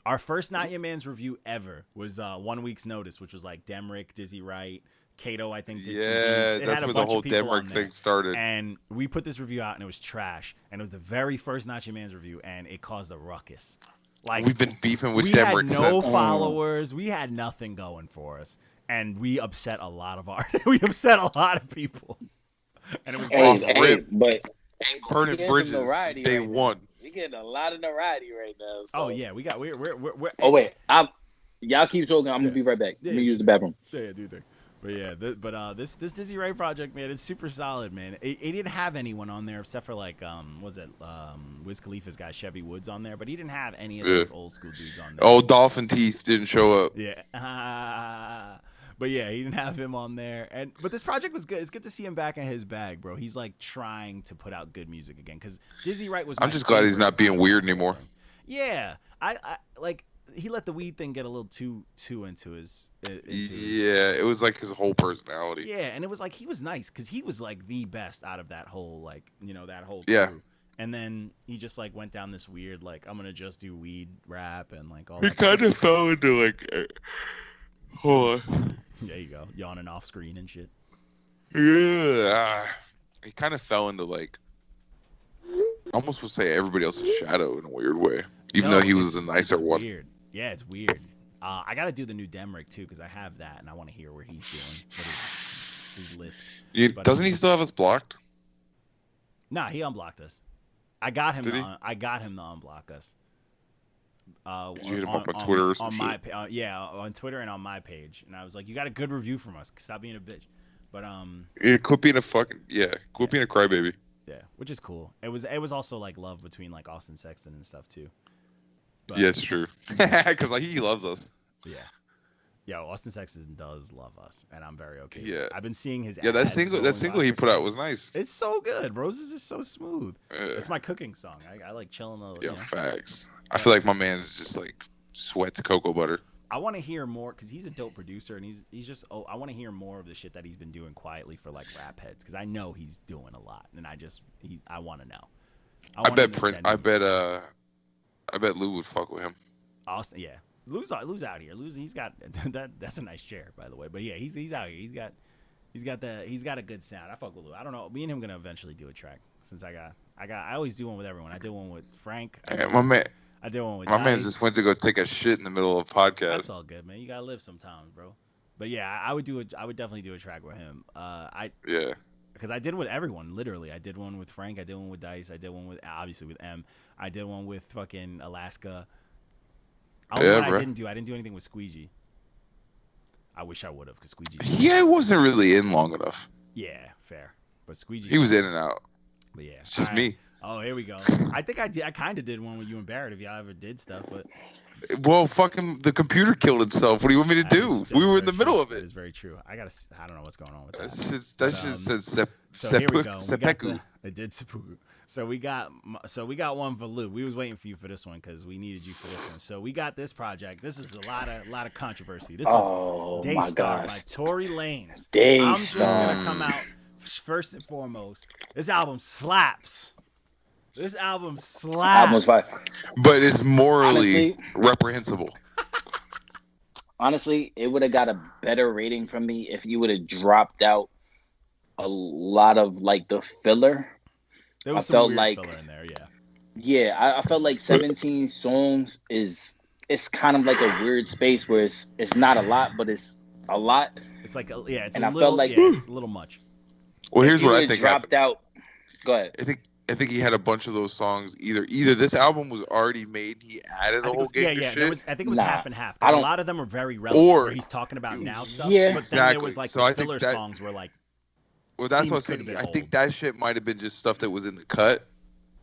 Our first Annimeanz review ever was 1 week's notice, which was like Demrick, Dizzy Wright. Kato, I think, did some beats. It that's had where the whole Demrick thing started. And we put this review out, and it was trash. And it was the very first Annimeanz review, and it caused a ruckus. Like we've been beefing with Demrick since. We had no followers. We had nothing going for us, and we upset a lot of we upset a lot of people. And it was Off rip. but Burning bridges. Day right one. We getting a lot of notoriety right now. So. Oh yeah, we're. Oh wait, y'all keep talking. I'm gonna be right back. Let me use the bathroom. Yeah, do that. But yeah, this Dizzy Wright project, man, it's super solid, man. It didn't have anyone on there except for like Wiz Khalifa's guy Chevy Woods on there, but he didn't have any of those old school dudes on there. Oh, Dolphin Teeth didn't show up. Yeah. But yeah, he didn't have him on there. But this project was good. It's good to see him back in his bag, bro. He's like trying to put out good music again because Dizzy Wright was. I'm just glad he's not being weird anymore. Yeah, I like. He let the weed thing get a little too into his. It was like his whole personality. Yeah, and it was like he was nice because he was like the best out of that whole that whole crew. Yeah. And then he just like went down this weird like I'm gonna just do weed rap and like all. He kind of fell into like. Hold on. There you go, yawning off screen and shit. Yeah, he kind of fell into like. I almost would say everybody else's shadow in a weird way, even though he was the nicer one. Weird. Yeah, it's weird. I gotta do the new Demrick too because I have that and I want to hear where he's doing. What his lisp. Doesn't he still have us blocked? Nah, he unblocked us. I got him. Did he? I got him to unblock us. Did you hit him up on Twitter or some shit? On Twitter and on my page, and I was like, "You got a good review from us. Stop being a bitch." But quit being a being a crybaby. Yeah, which is cool. It was also like love between like Austin Sexton and stuff too. But, yeah, it's true. Because like he loves us. Yeah, Austin Sexton does love us, and I'm very okay. Yeah, I've been seeing his. That single he put out was nice. It's so good. Roses is so smooth. It's my cooking song. I like chilling. Facts. I feel like my man's just like sweats cocoa butter. I want to hear more because he's a dope producer, and he's just. I want to hear more of the shit that he's been doing quietly for like rap heads because I know he's doing a lot, and I want to know. I bet Lou would fuck with him. Austin, yeah. Lou's out here. He's got that. That's a nice chair, by the way. But yeah, he's out here. He's got a good sound. I fuck with Lou. I don't know. Me and him gonna eventually do a track since I always do one with everyone. I did one with Frank. I did one with my man just went to go take a shit in the middle of a podcast. That's all good, man. You gotta live sometimes, bro. But yeah, I would definitely do a track with him. Because I did with everyone, literally. I did one with Frank. I did one with Dice. I did one with obviously with M. I did one with fucking Alaska. I didn't do anything with Squeegee. I wish I would have, because Squeegee. Yeah, it wasn't really in long enough. Yeah, fair. But Squeegee. He was in and out. But yeah, it's just me. Oh, here we go. I think I did. I kind of did one with you and Barrett if y'all ever did stuff, but. Well, fucking the computer killed itself. What do you want me to do? We were in the middle of it. That is very true. I don't know what's going on with that. That shit said so here we go. Seppuku. It did seppuku. So we got one for Lou. We was waiting for you for this one because we needed you for this one. So we got this project. This was a lot of controversy. This was Daystar by Tory Lanez. I'm just gonna come out first and foremost. This album slaps. This album slaps. But it's morally reprehensible. Honestly, it would have got a better rating from me if you would have dropped out a lot of like the filler. There was some weird filler in there, yeah. Yeah, I felt like 17 songs it's kind of like a weird space where it's not a lot, but it's a lot. It's like it's and a I little, felt like it's a little much. Well, here's what I think dropped out. Go ahead. I think he had a bunch of those songs. Either this album was already made, he added a whole gang of shit. I think it was half and half. A lot of them are very relevant. Where he's talking about now stuff. Yeah, but then there was like the filler songs were like. Well, that's what I'm saying. I think that shit might have been just stuff that was in the cut.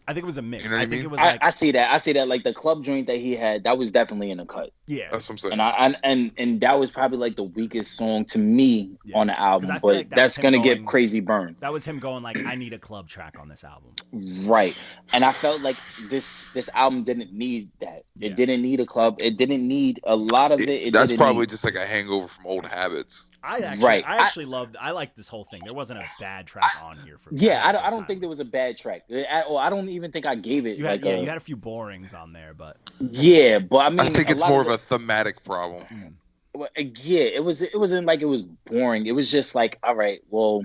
I think it was a mix. You know what I mean? It was like I see that. Like the club joint that he had, that was definitely in the cut. Yeah, that's what I'm saying. And that was probably like the weakest song to me on the album. But like that's gonna get crazy burn. That was him going like, I need a club track on this album. Right. And I felt like this album didn't need that. It didn't need a club. It didn't need a lot of it. That's probably just like a hangover from old habits. I liked this whole thing. There wasn't a bad track on here for me. Yeah, I don't think there was a bad track at all. I don't even think I gave it. You had a few borings on there, but yeah, but I mean, I think it's more of a thematic problem. Well, yeah, it wasn't like it was boring. It was just like, all right, well,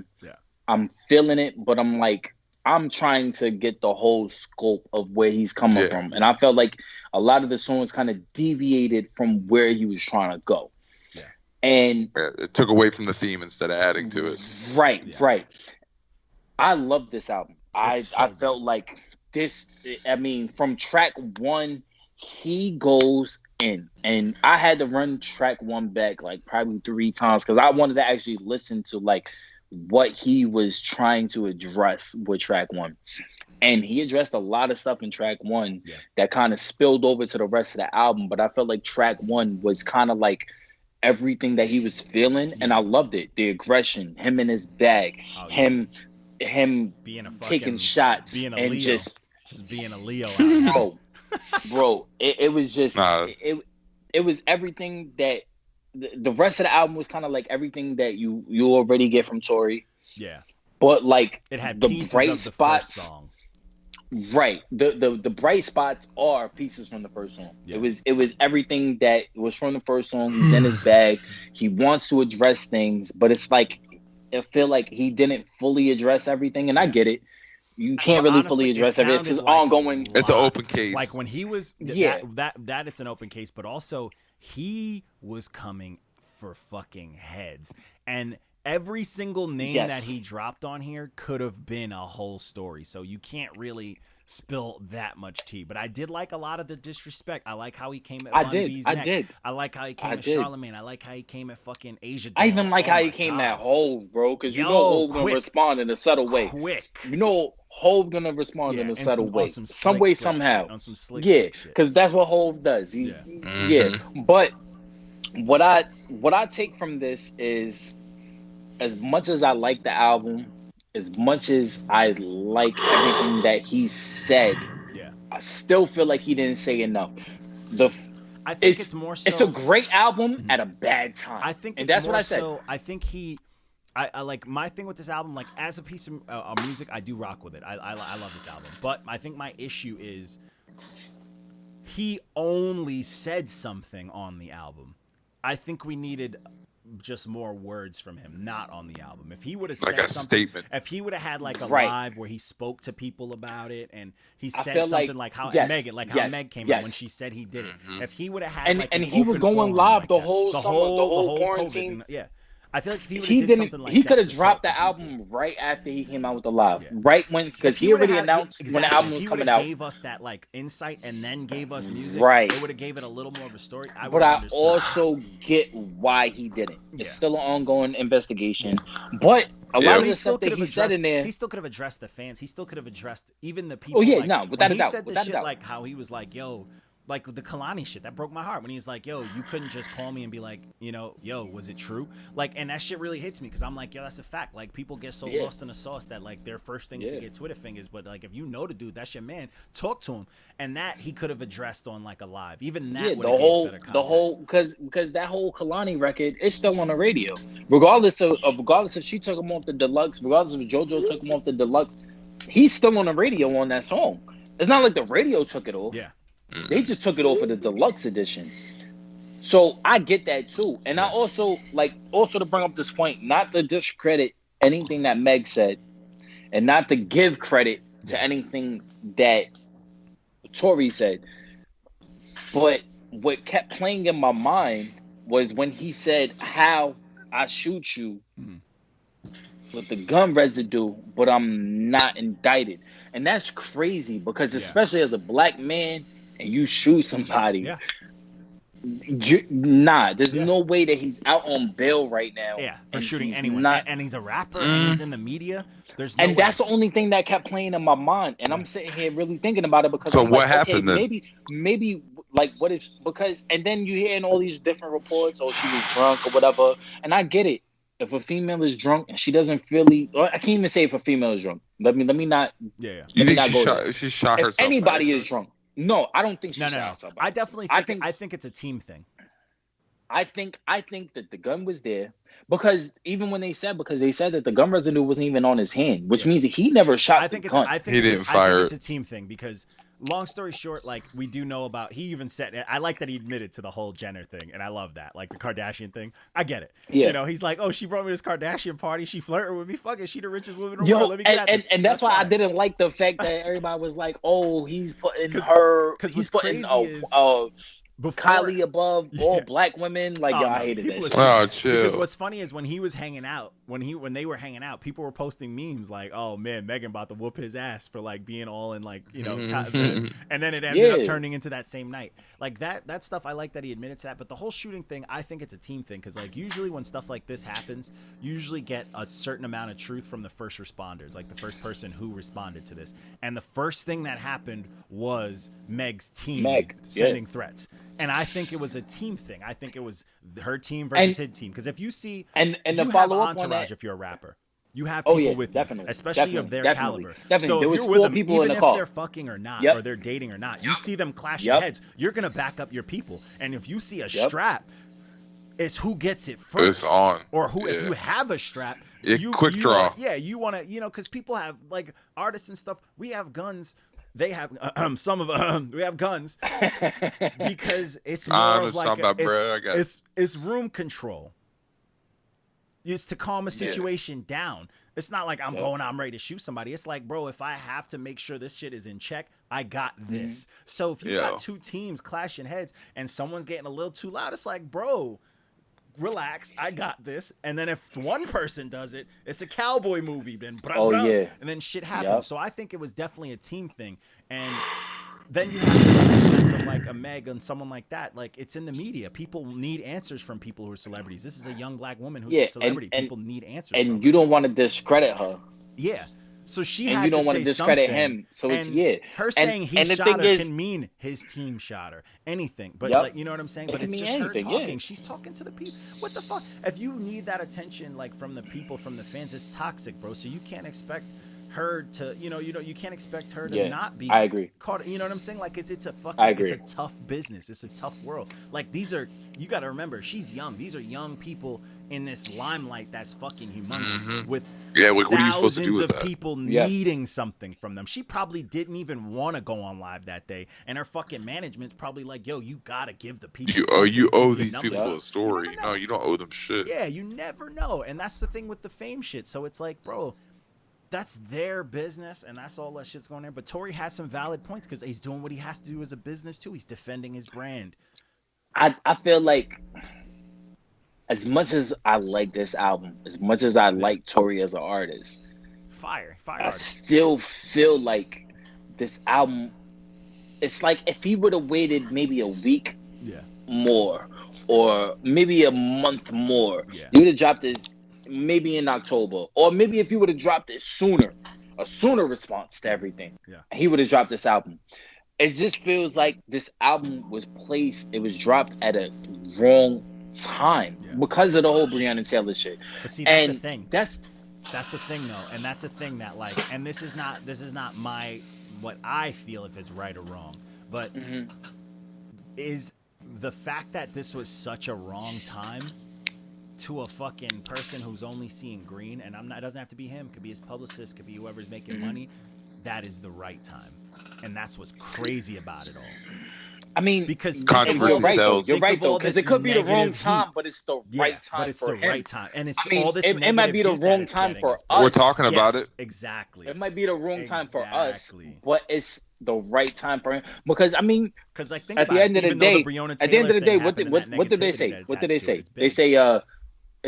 I'm feeling it, but I'm like, I'm trying to get the whole scope of where he's coming from, and I felt like a lot of the songs kind of deviated from where he was trying to go. And it took away from the theme instead of adding to it. Right. I love this album. I so felt like this. I mean, from track 1, he goes in, and I had to run track 1 back like probably 3 times because I wanted to actually listen to like what he was trying to address with track 1. And he addressed a lot of stuff in track 1 that kind of spilled over to the rest of the album. But I felt like track 1 was kind of like everything that he was feeling, and I loved it. The aggression, him in his bag, him being a taking shots, being a and Leo. just being a Leo. bro, it was just it was everything that the rest of the album was kind of like everything that you already get from Tory. Yeah, but like it had the pieces bright of the spots. First song. Right. The bright spots are pieces from the first song. Yeah. It was everything that was from the first song. He's in his bag. He wants to address things, but it's like I feel like he didn't fully address everything, and I get it. You can't really honestly, fully address everything. It's like ongoing. It's an open case. Like when he was that it's an open case, but also he was coming for fucking heads. And every single name that he dropped on here could have been a whole story. So you can't really spill that much tea. But I did like a lot of the disrespect. I like how he came at Bun B's neck. I like how he came at Charlemagne. I like how he came at fucking Asia. I even like how he came at Hove, bro. Because you know Hove gonna respond in a subtle way. You know Hove gonna respond in a subtle way. Some way, somehow. On some slick because that's what Hove does. But what I take from this is, as much as I like the album, as much as I like everything that he said, I still feel like he didn't say enough. I think it's more so. It's a great album at a bad time. I think, and that's what I said. So I think I like my thing with this album. Like as a piece of music, I do rock with it. I love this album, but I think my issue is he only said something on the album. I think we needed just more words from him, not on the album. If he would have said like a statement, if he would have had like a live where he spoke to people about it and he said something like how Megan, how Meg came out when she said he did it. If he would have had and he was going live the whole summer, the whole quarantine. I feel like if he did something like he could have dropped the album right after he came out with the live, right when, because he already announced when the album was coming out. He gave us that like insight and then gave us music. Right, it would have gave it a little more of a story. But I also get why he didn't. It's still an ongoing investigation, but a lot of the stuff that he said in there, he still could have addressed the fans. He still could have addressed even the people. Without a doubt. He said the shit like how he was like, yo. Like the Kalani shit, that broke my heart when he's like, yo, you couldn't just call me and be like, yo, was it true? Like, and that shit really hits me because I'm like, yo, that's a fact. Like, people get so lost in the sauce that like their first thing is to get Twitter fingers. But like, if you know the dude, that's your man, talk to him. And that he could have addressed on like a live. Even that the whole because that whole Kalani record is still on the radio. Regardless if she took him off the deluxe, regardless if JoJo took him off the deluxe, he's still on the radio on that song. It's not like the radio took it off. Yeah. They just took it over the deluxe edition. So I get that too. And I also to bring up this point, not to discredit anything that Meg said and not to give credit to anything that Tory said. But what kept playing in my mind was when he said how I shoot you with the gun residue, but I'm not indicted. And that's crazy because especially as a black man, and you shoot somebody, there's no way that he's out on bail right now. Yeah, for shooting anyone. And he's a rapper, and he's in the media. There's no way. That's the only thing that kept playing in my mind. And I'm sitting here really thinking about it because what happened then? Maybe like what if, because, and then you hear in all these different reports, oh, she was drunk or whatever. And I get it. If a female is drunk and she doesn't or I can't even say if a female is drunk. Let me not. You think she shot herself? If anybody is drunk. No, I don't think she shot herself. I definitely think I think it's a team thing. I think that the gun was there because even when they said that the gun residue wasn't even on his hand, which means that he never shot the gun. He didn't fire it. It's a team thing because long story short, like we do know about, he even said, I like that he admitted to the whole Jenner thing. And I love that. Like the Kardashian thing. I get it. Yeah. He's like, oh, she brought me this Kardashian party. She flirted with me. Fuck it. She the richest woman in the world. Let me get at and that's why fine. I didn't like the fact that everybody was like, oh, he's putting her, he's putting Kylie above all black women. Like, I hated that shit. Oh, chill. Because what's funny is when he was hanging out when they were hanging out, people were posting memes like, "Oh man, Megan about to whoop his ass for like being all in like and then it ended up turning into that same night. Like that stuff. I like that he admitted to that, but the whole shooting thing, I think it's a team thing because like usually when stuff like this happens, you usually get a certain amount of truth from the first responders, like the first person who responded to this, and the first thing that happened was Meg's team sending threats. And I think it was a team thing. I think it was her team versus his team. Because if you see, and you the have follow an up on entourage that, if you're a rapper. You have people with you, especially of their caliber. Definitely. So there if was you're with 4 them, people even in the if car. they're fucking or not, or they're dating or not, you see them clashing heads, you're going to back up your people. And if you see a strap, it's who gets it first. It's on. Or who, if you have a strap, quick draw. You want to, because people have, like, artists and stuff, we have guns. They have some of we have guns because it's more of like it's room control. It's to calm a situation down. It's not like I'm ready to shoot somebody. It's like, bro, if I have to make sure this shit is in check, I got this. So if you got 2 teams clashing heads and someone's getting a little too loud, it's like, bro, relax, I got this. And then if one person does it, it's a cowboy movie, and then shit happens. So I think it was definitely a team thing. And then you have the sense of like a Meg and someone like that. Like, it's in the media. People need answers from people who are celebrities. This is a young black woman who's a celebrity. People need answers. And you don't want to discredit her. Yeah. So she and had you don't to want say to discredit something. him. So it's her saying he shot her can mean his team shot her. Anything, but like, you know what I'm saying. But it's just her talking. She's talking to the people. What the fuck? If you need that attention, like from the people, from the fans, it's toxic, bro. So you can't expect her to, you can't expect her to not be. I agree. Caught. You know what I'm saying? Like, it's a fucking. I agree. It's a tough business. It's a tough world. Like, these are. You got to remember, she's young. These are young people in this limelight that's fucking humongous with. Yeah, what are you supposed to do with thousands that? of people needing something from them. She probably didn't even want to go on live that day, and her fucking management's probably like, "Yo, you gotta give the people. You owe these people a story. No, you don't owe them shit." Yeah, you never know, and that's the thing with the fame shit. So it's like, bro, that's their business, and that's all that shit's going there. But Tory has some valid points because he's doing what he has to do as a business too. He's defending his brand. I feel like, as much as I like this album, as much as I like Tory as an artist, fire I artist. still feel like this album, it's like if he would have waited maybe a week more or maybe a month more, he would have dropped it maybe in October, or maybe if he would have dropped it sooner, a sooner response to everything, he would have dropped this album. It just feels like this album was dropped at a wrong time because of the whole Breonna Taylor shit. But see, that's the thing. That's the thing, though, and that's the thing that, like, and this is not my what I feel if it's right or wrong, but is the fact that this was such a wrong time to a fucking person who's only seeing green, and it doesn't have to be him, could be his publicist, could be whoever's making money. That is the right time, and that's what's crazy about it all. I mean, because controversy sells. You're right though, because it could be the wrong time, but it's the right time. But it's for the him. right time, and it's all this. It might be the wrong time for us. We're talking about it. Exactly. It might be the wrong time for us, but it's the right time for him. Because I mean, like, at the end of the day, what did they say? What did they say? They say, a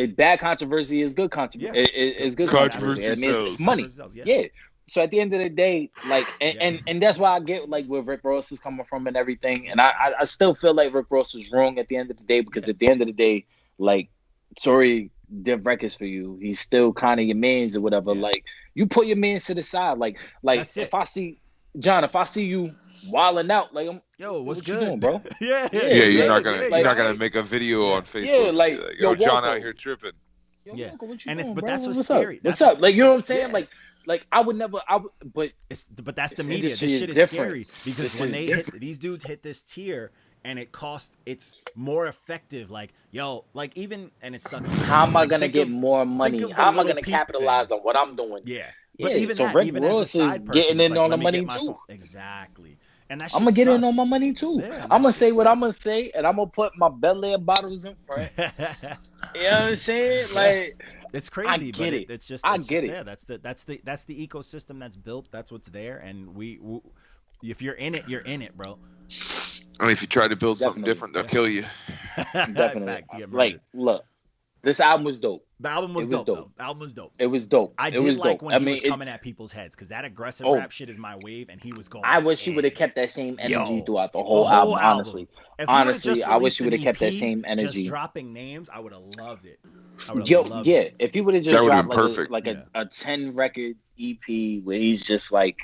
bad controversy is good controversy. It's good controversy. It's money. Yeah. So at the end of the day, like, and that's why I get like where Rick Ross is coming from and everything. And I still feel like Rick Ross is wrong at the end of the day, because at the end of the day, like, Tory did records for you. He's still kind of your mans or whatever. Yeah. Like, you put your mans to the side. Like if I see you wilding out, like, yo, what's good, you doing, bro? yeah, you're not gonna make a video on Facebook. Yeah, like, yo, John out here tripping. Yo, Walker, what you and doing, but bro? That's what's scary. Up? What's up? Like, you know what I'm saying? Like I would never. But that's the media. This shit is scary because when these dudes hit this tier, and it's more effective. Like, yo, like, even, and it sucks. How am I gonna get more money? How am I gonna capitalize on what I'm doing? Yeah, but even so that, Rick even Ross as a side is person, getting in like, on the money too. Exactly. And I'm gonna get in on my money too. Yeah, I'm gonna say what I'm gonna say, and I'm gonna put my Bel Air bottles in front. You know what I'm saying? Like, it's crazy, but it's just I get it. There. That's the ecosystem that's built. That's what's there, and we if you're in it, you're in it, bro. I mean, if you try to build something different, they'll kill you. Definitely. Like, look, This album was dope. The album was dope. Though. The album was dope. It was dope. I did like when he was coming at people's heads because that aggressive rap shit is my wave, and he was going. I wish he would have kept that same energy throughout the whole album. Honestly, I wish he would have kept that same energy. Just dropping names, I would have loved it. If he would have just dropped like a 10 record EP where he's just like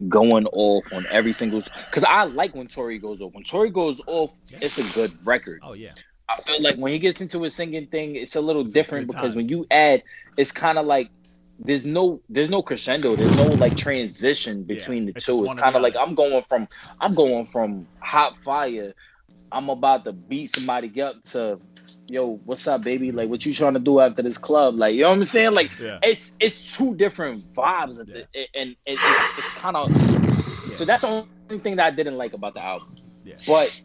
going off on every single. Because I like when Tory goes off. When Tory goes off, it's a good record. Oh yeah. I feel like when he gets into his singing thing, it's a little different because when you add, it's kind of like there's no crescendo, there's no like transition between the two. It's kind of like I'm going from hot fire, I'm about to beat somebody up to, yo, what's up, baby? Like, what you trying to do after this club? Like, you know what I'm saying? Like, it's two different vibes, and it's kind of. So that's the only thing that I didn't like about the album. Yeah. But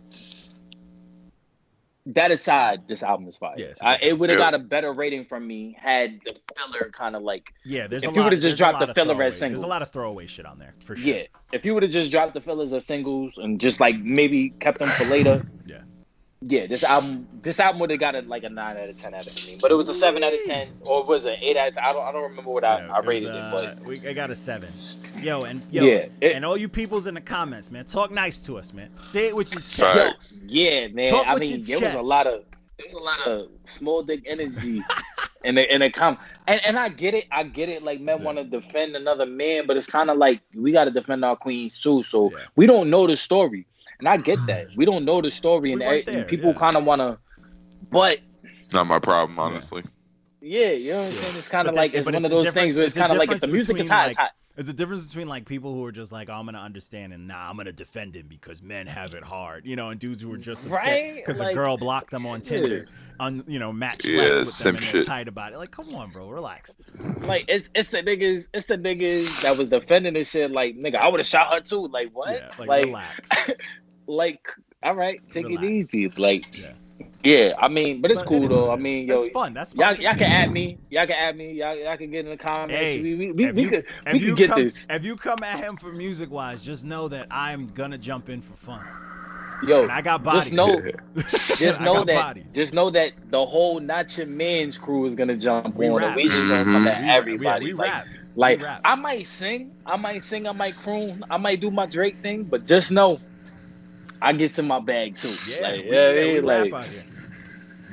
that aside, this album is fire. Yes, it would have got a better rating from me had the filler kind of like. Yeah, there's if you would have just dropped the filler as singles. There's a lot of throwaway shit on there for sure. Yeah, if you would have just dropped the fillers as singles and just like maybe kept them for later. Yeah, this album would have got a 9 out of 10 out of me, but it was a 7 out of 10, or was it 8 out of 10? I don't remember what I rated it, but I got a 7. And all you peoples in the comments, man, talk nice to us, man. Say it with your chest. Yeah, man. Talk with your chest. There was a lot of small dick energy in the comment, and I get it. Like men want to defend another man, but it's kind of like we got to defend our queens too. So we don't know the story. And I get that. We don't know the story, and people kind of want to, but... Not my problem, honestly. Yeah, you know what I'm saying? It's kind of like, it's one of those things where it's kind of like, if the music is hot, it's hot. There's a difference between like people who are just like, oh, I'm going to understand, and I'm going to defend him because men have it hard, and dudes who are just upset because a girl blocked them on Tinder, matched left with them, and they're tight about it. Like, come on, bro, relax. Like, it's the niggas that was defending this shit. Like, nigga, I would have shot her too. Like, what? Yeah, like relax. Like, all right, take it easy. Like, I mean, but it's cool though. I mean, it's fun. That's fun. Y'all can add me. Y'all can get in the comments. Hey, we could get this. If you come at him for music wise, just know that I'm gonna jump in for fun. Yo, and I got bodies. Just know that the whole Annimeanz crew is gonna jump on. And we just gonna come at everybody. We rap. Like, I might sing, I might croon, I might do my Drake thing, but just know I get to my bag too. We rap out here.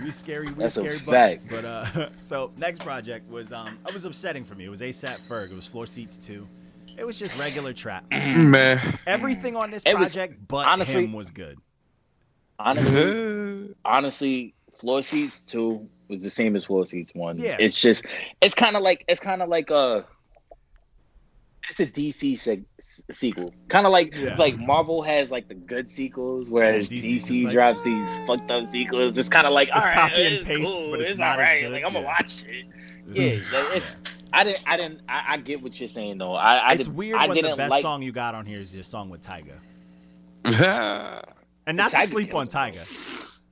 We scary bunch. Fact. But so next project was it was upsetting for me. It was ASAP Ferg. It was Floor Seats 2. It was just regular trap. Man. Everything on this project but him was good. Honestly, Floor Seats 2 was the same as Floor Seats 1. Yeah. It's kind of like it's a DC sequel. Kind of like Marvel has like the good sequels, whereas DC drops these fucked up sequels. It's kind of like, all right, copy and paste, cool. But it's not all right. Like, I'm gonna watch it. Yeah, I get what you're saying though. It's weird when the best song you got on here is your song with Tyga. And not to sleep on Tyga.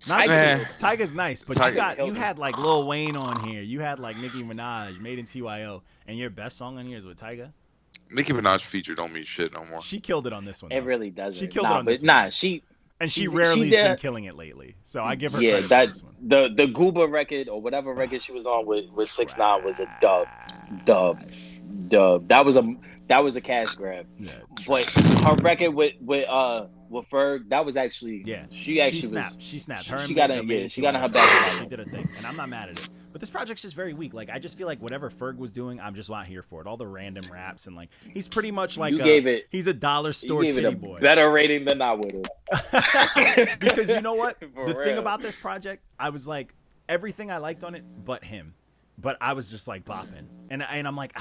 Tyga's nice, but you had like Lil Wayne on here. You had like Nicki Minaj, Made in TYO, and your best song on here is with Tyga. Nicki Minaj feature don't mean shit no more. She killed it on this one. It really doesn't. She killed it on this one. She rarely has been killing it lately. So I give her credit for this one. The Gooba record or whatever record she was on with 6ix9ine was a dub. That was a cash grab. Yeah, but her record with Ferg, that was actually She snapped. Her she got in her back. She did a thing, and I'm not mad at it. But this project's just very weak. Like, I just feel like whatever Ferg was doing, I'm just not here for it. All the random raps and like he's pretty much like he's a dollar store titty boy. Better rating than I would have. Because you know what? Thing about this project, I was like everything I liked on it, but him. But I was just like bopping, and I'm like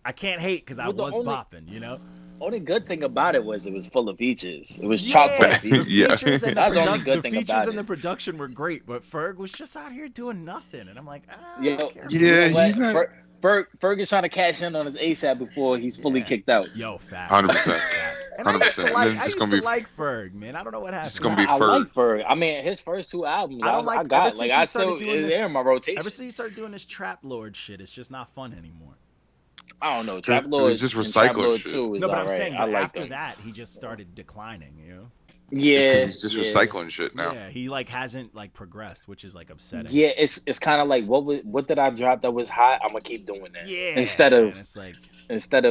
I can't hate because I was bopping, Only good thing about it was full of features. It was chock full of features. That's the only good thing about it. The features and the production were great, but Ferg was just out here doing nothing, and I'm like, he's not. Ferg is trying to cash in on his ASAP before he's fully kicked out. Yo, facts. 100%. 100%. I used to like Ferg, man. I don't know what happened. It's gonna be Ferg. I like Ferg. I mean, his first 2 albums, I still in my rotation. Ever since he started doing this Trap Lord shit, it's just not fun anymore. I don't know. Trap Lord is just recycling shit. No, but I'm saying after that, he just started declining, Yeah, It's because he's just yeah. recycling shit now. Yeah, he like hasn't like progressed, which is like upsetting. Yeah, it's kind of like what did I drop that was hot? I'm gonna keep doing that. Yeah, Instead man, of it's like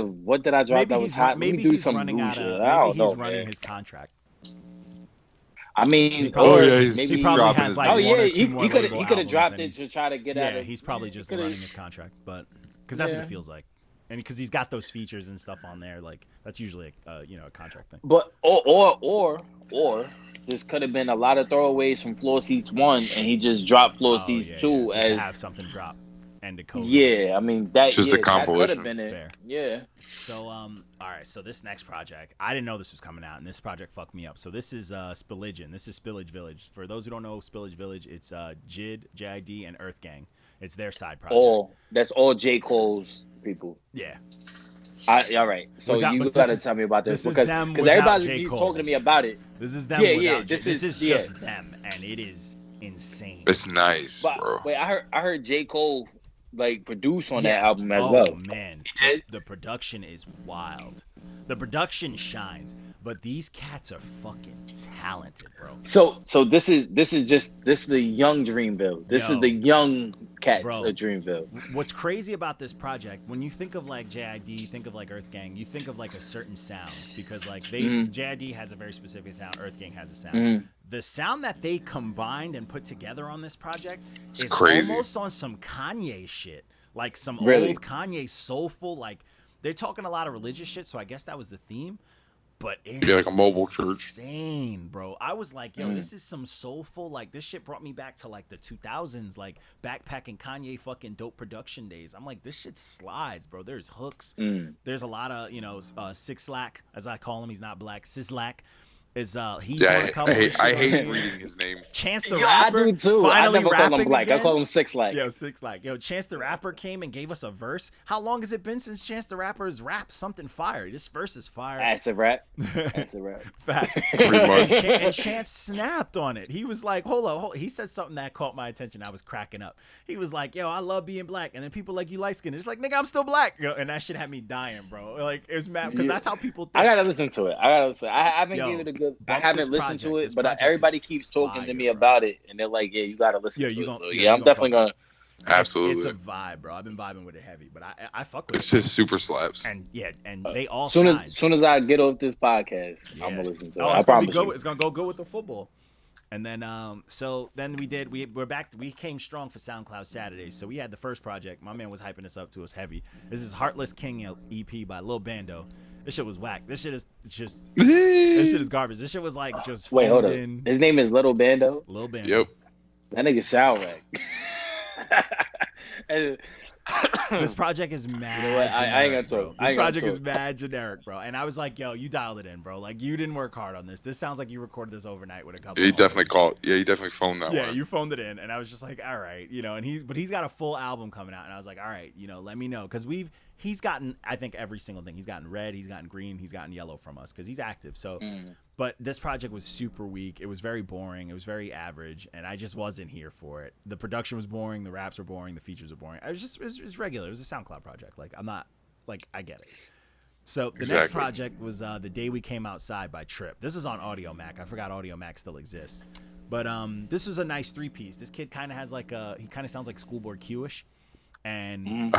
what did I drop maybe that was he's hot? Let me maybe do he's some running new out shit. of I maybe don't he's know, running man. his contract. I mean, probably- or Oh, yeah, he's maybe He probably dropping has his- like oh one yeah, or two he more could label have albums, dropped and it he's- to try to get out Yeah, of. he's probably just coulda- running his contract, but because that's what Yeah. it feels like, and because he's got those features and stuff on there, like that's usually a contract thing. But or this could have been a lot of throwaways from Floor Seats 1, and he just dropped Floor Seats 2 just to as have something drop and to code. yeah. I mean that Just a that could compilation. have been it. Fair. Yeah. So all right, so this next project, I didn't know this was coming out, and this project fucked me up. So this is Spilligion. This is Spillage Village. For those who don't know Spillage Village, it's JID, JID, and Earth Gang. It's their side project. That's all J. Cole's people. Yeah. All right. So Without- you but gotta this is- tell me about this this is because them without everybody J. keeps Cole. talking to me about it. This is them Yeah, without yeah, J. this is- just them, and it is insane. It's nice, But bro. wait, I heard J. Cole like produce on that Yeah. album as oh, well. Man, He did? the production is wild. The production shines, but these cats are fucking talented, bro. So this is the young Dreamville. This Yo. is the young cats Bro. of Dreamville. What's crazy about this project, when you think of like JID, think of like Earth Gang, you think of like a certain sound because like JID has a very specific sound, Earth Gang has a sound. Mhm. The sound that they combined and put together on this project It's is crazy. almost on some Kanye shit, like some Really? old Kanye soulful. Like they're talking a lot of religious shit, so I guess that was the theme. But it's Yeah, like a mobile church. insane, bro. I was like, yo, this is some soulful, like this shit brought me back to like the 2000s, like backpacking Kanye fucking dope production days. I'm like, this shit slides, bro. There's hooks. There's a lot of, Six Lack, as I call him. He's not black. Sislack is he's on a couple. I hate reading his name. Chance the Yo, I Rapper. do too. I Finally never call him rapping black. again. I call him Six Lack. Yo, Six Lack. Yo, Chance the Rapper came and gave us a verse. How long has it been since Chance the Rapper's rapped something fire? This verse is fire. Acid rap. Acid rap. Facts. Pretty much. And Chance snapped on it. He was like, hold on. He said something that caught my attention. I was cracking up. He was like, yo, I love being black. And then people like you light skinned. It's like, nigga, I'm still black. Yo, and that shit had me dying, bro. Like, it was mad because that's how people think. I gotta listen to it. I haven't Yo, given it a good. I bump haven't this listened project. to This it, but project everybody is keeps talking fire, to me bro. about it, and they're like, "Yeah, you gotta listen Yeah, to you it." gon- So yeah, yeah, you I'm gon' definitely fuck gonna. Absolutely. It's a vibe, bro. I've been vibing with it heavy, but I fuck with It's it. just super slaps. And yeah, and they all Soon shine. as I get off this podcast, Yeah. I'm gonna listen to it. Oh, I it's gonna be promise good. you. It's gonna go good with the football. And then so then we're back. We came strong for SoundCloud Saturday. So we had the first project. My man was hyping this up to us heavy. This is Heartless King EP by Lil Bando. This shit was whack. This shit is just this shit is garbage. This shit was like just Wait, hold phoned up. in. His name is Little Bando. Lil Bando. Yep. That nigga sound right. And- This project is mad. You know what? I ain't gonna generic, bro. talk. I This ain't gonna project is talk. mad generic, bro. And I was like, yo, you dialed it in, bro. Like you didn't work hard on this. This sounds like you recorded this overnight with a couple. He of definitely homies. called. Yeah, he definitely phoned that Yeah, one. you phoned it in, and I was just like, all right, and he's got a full album coming out, and I was like, all right, let me know, because he's gotten, I think, every single thing. He's gotten red, he's gotten green, he's gotten yellow from us, because he's active. So, but this project was super weak. It was very boring. It was very average, and I just wasn't here for it. The production was boring, the raps were boring, the features were boring. It was regular. It was a SoundCloud project. Like I'm not, like I get it. So the next Exactly. project was The Day We Came Outside by Trip. This is on Audio Mac. I forgot Audio Mac still exists. But this was a nice 3-piece. This kid kind of has he kind of sounds like Schoolboy Q-ish. And, and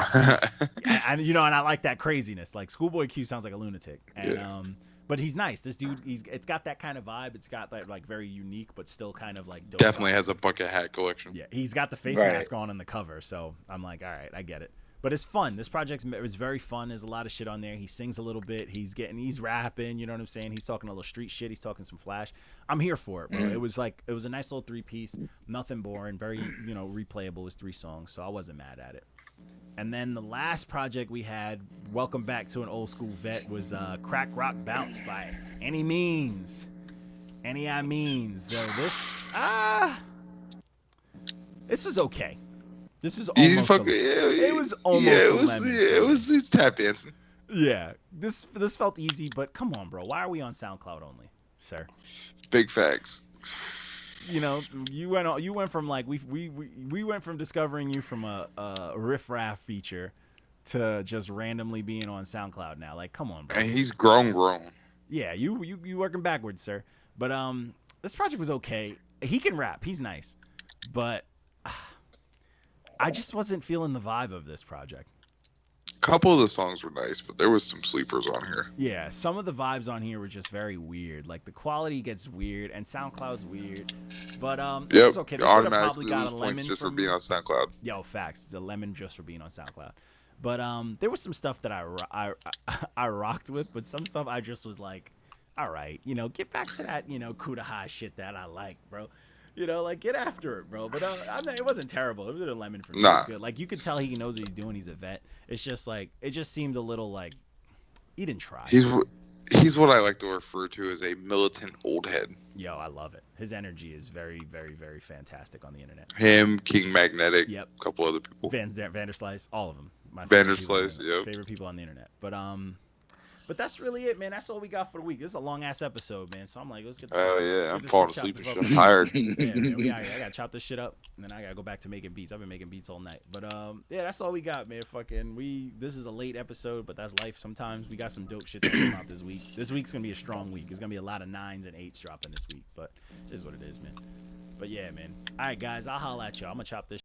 and I like that craziness. Like Schoolboy Q sounds like a lunatic. And but he's nice. This dude, it's got that kind of vibe. It's got that like very unique, but still kind of like dope Definitely vibe. has a bucket hat collection. Yeah, he's got the face Right. mask on the cover, so I'm like, all right, I get it. But it's fun. This project is very fun. There's a lot of shit on there. He sings a little bit. He's rapping. You know what I'm saying? He's talking a little street shit. He's talking some flash. I'm here for it, bro. It was a nice little 3-piece. Nothing boring. Very replayable. It was 3 songs, so I wasn't mad at it. And then the last project we had, welcome back to an old school vet, was Crack Rock Bounce by Annimeanz. Annimeanz. So this was okay. This was almost. It was almost. It was tap dancing. Yeah, this felt easy, but come on, bro. Why are we on SoundCloud only, sir? Big facts. You went from like we went from discovering you from a riff raff feature to just randomly being on SoundCloud now. Like, come on, bro. And he's grown. Yeah, you working backwards, sir. But this project was okay. He can rap. He's nice. But I just wasn't feeling the vibe of this project. A couple of the songs were nice, but there was some sleepers on here. Yeah, some of the vibes on here were just very weird. Like the quality gets weird, and SoundCloud's weird. But this is okay. This would have probably got a lemon just for from being on SoundCloud. Yo, facts. The lemon just for being on SoundCloud. But there was some stuff that I rocked with, but some stuff I just was like, all right, you know, get back to that, you know, Kudaha shit that I like, bro. You know, like, get after it, bro. But it wasn't terrible. It was a lemon for me. It was good. Like, you could tell he knows what he's doing. He's a vet. It's just, like, it just seemed a little, like, he didn't try. He's what I like to refer to as a militant old head. Yo, I love it. His energy is very, very, very fantastic on the internet. Him, King Magnetic, yep. A couple other people. Vanderslice, all of them. My Vanderslice, yep. Favorite people on the internet. But that's really it, man. That's all we got for the week. This is a long ass episode, man. So I'm like, let's get. I'm falling asleep and shit. I'm tired. Yeah, man, I gotta chop this shit up, and then I gotta go back to making beats. I've been making beats all night. But yeah, that's all we got, man. This is a late episode, but that's life. Sometimes we got some dope shit that came out this week. This week's gonna be a strong week. It's gonna be a lot of 9s and 8s dropping this week, but it is what it is, man. But yeah, man. All right, guys, I'll holla at y'all. I'm gonna chop this.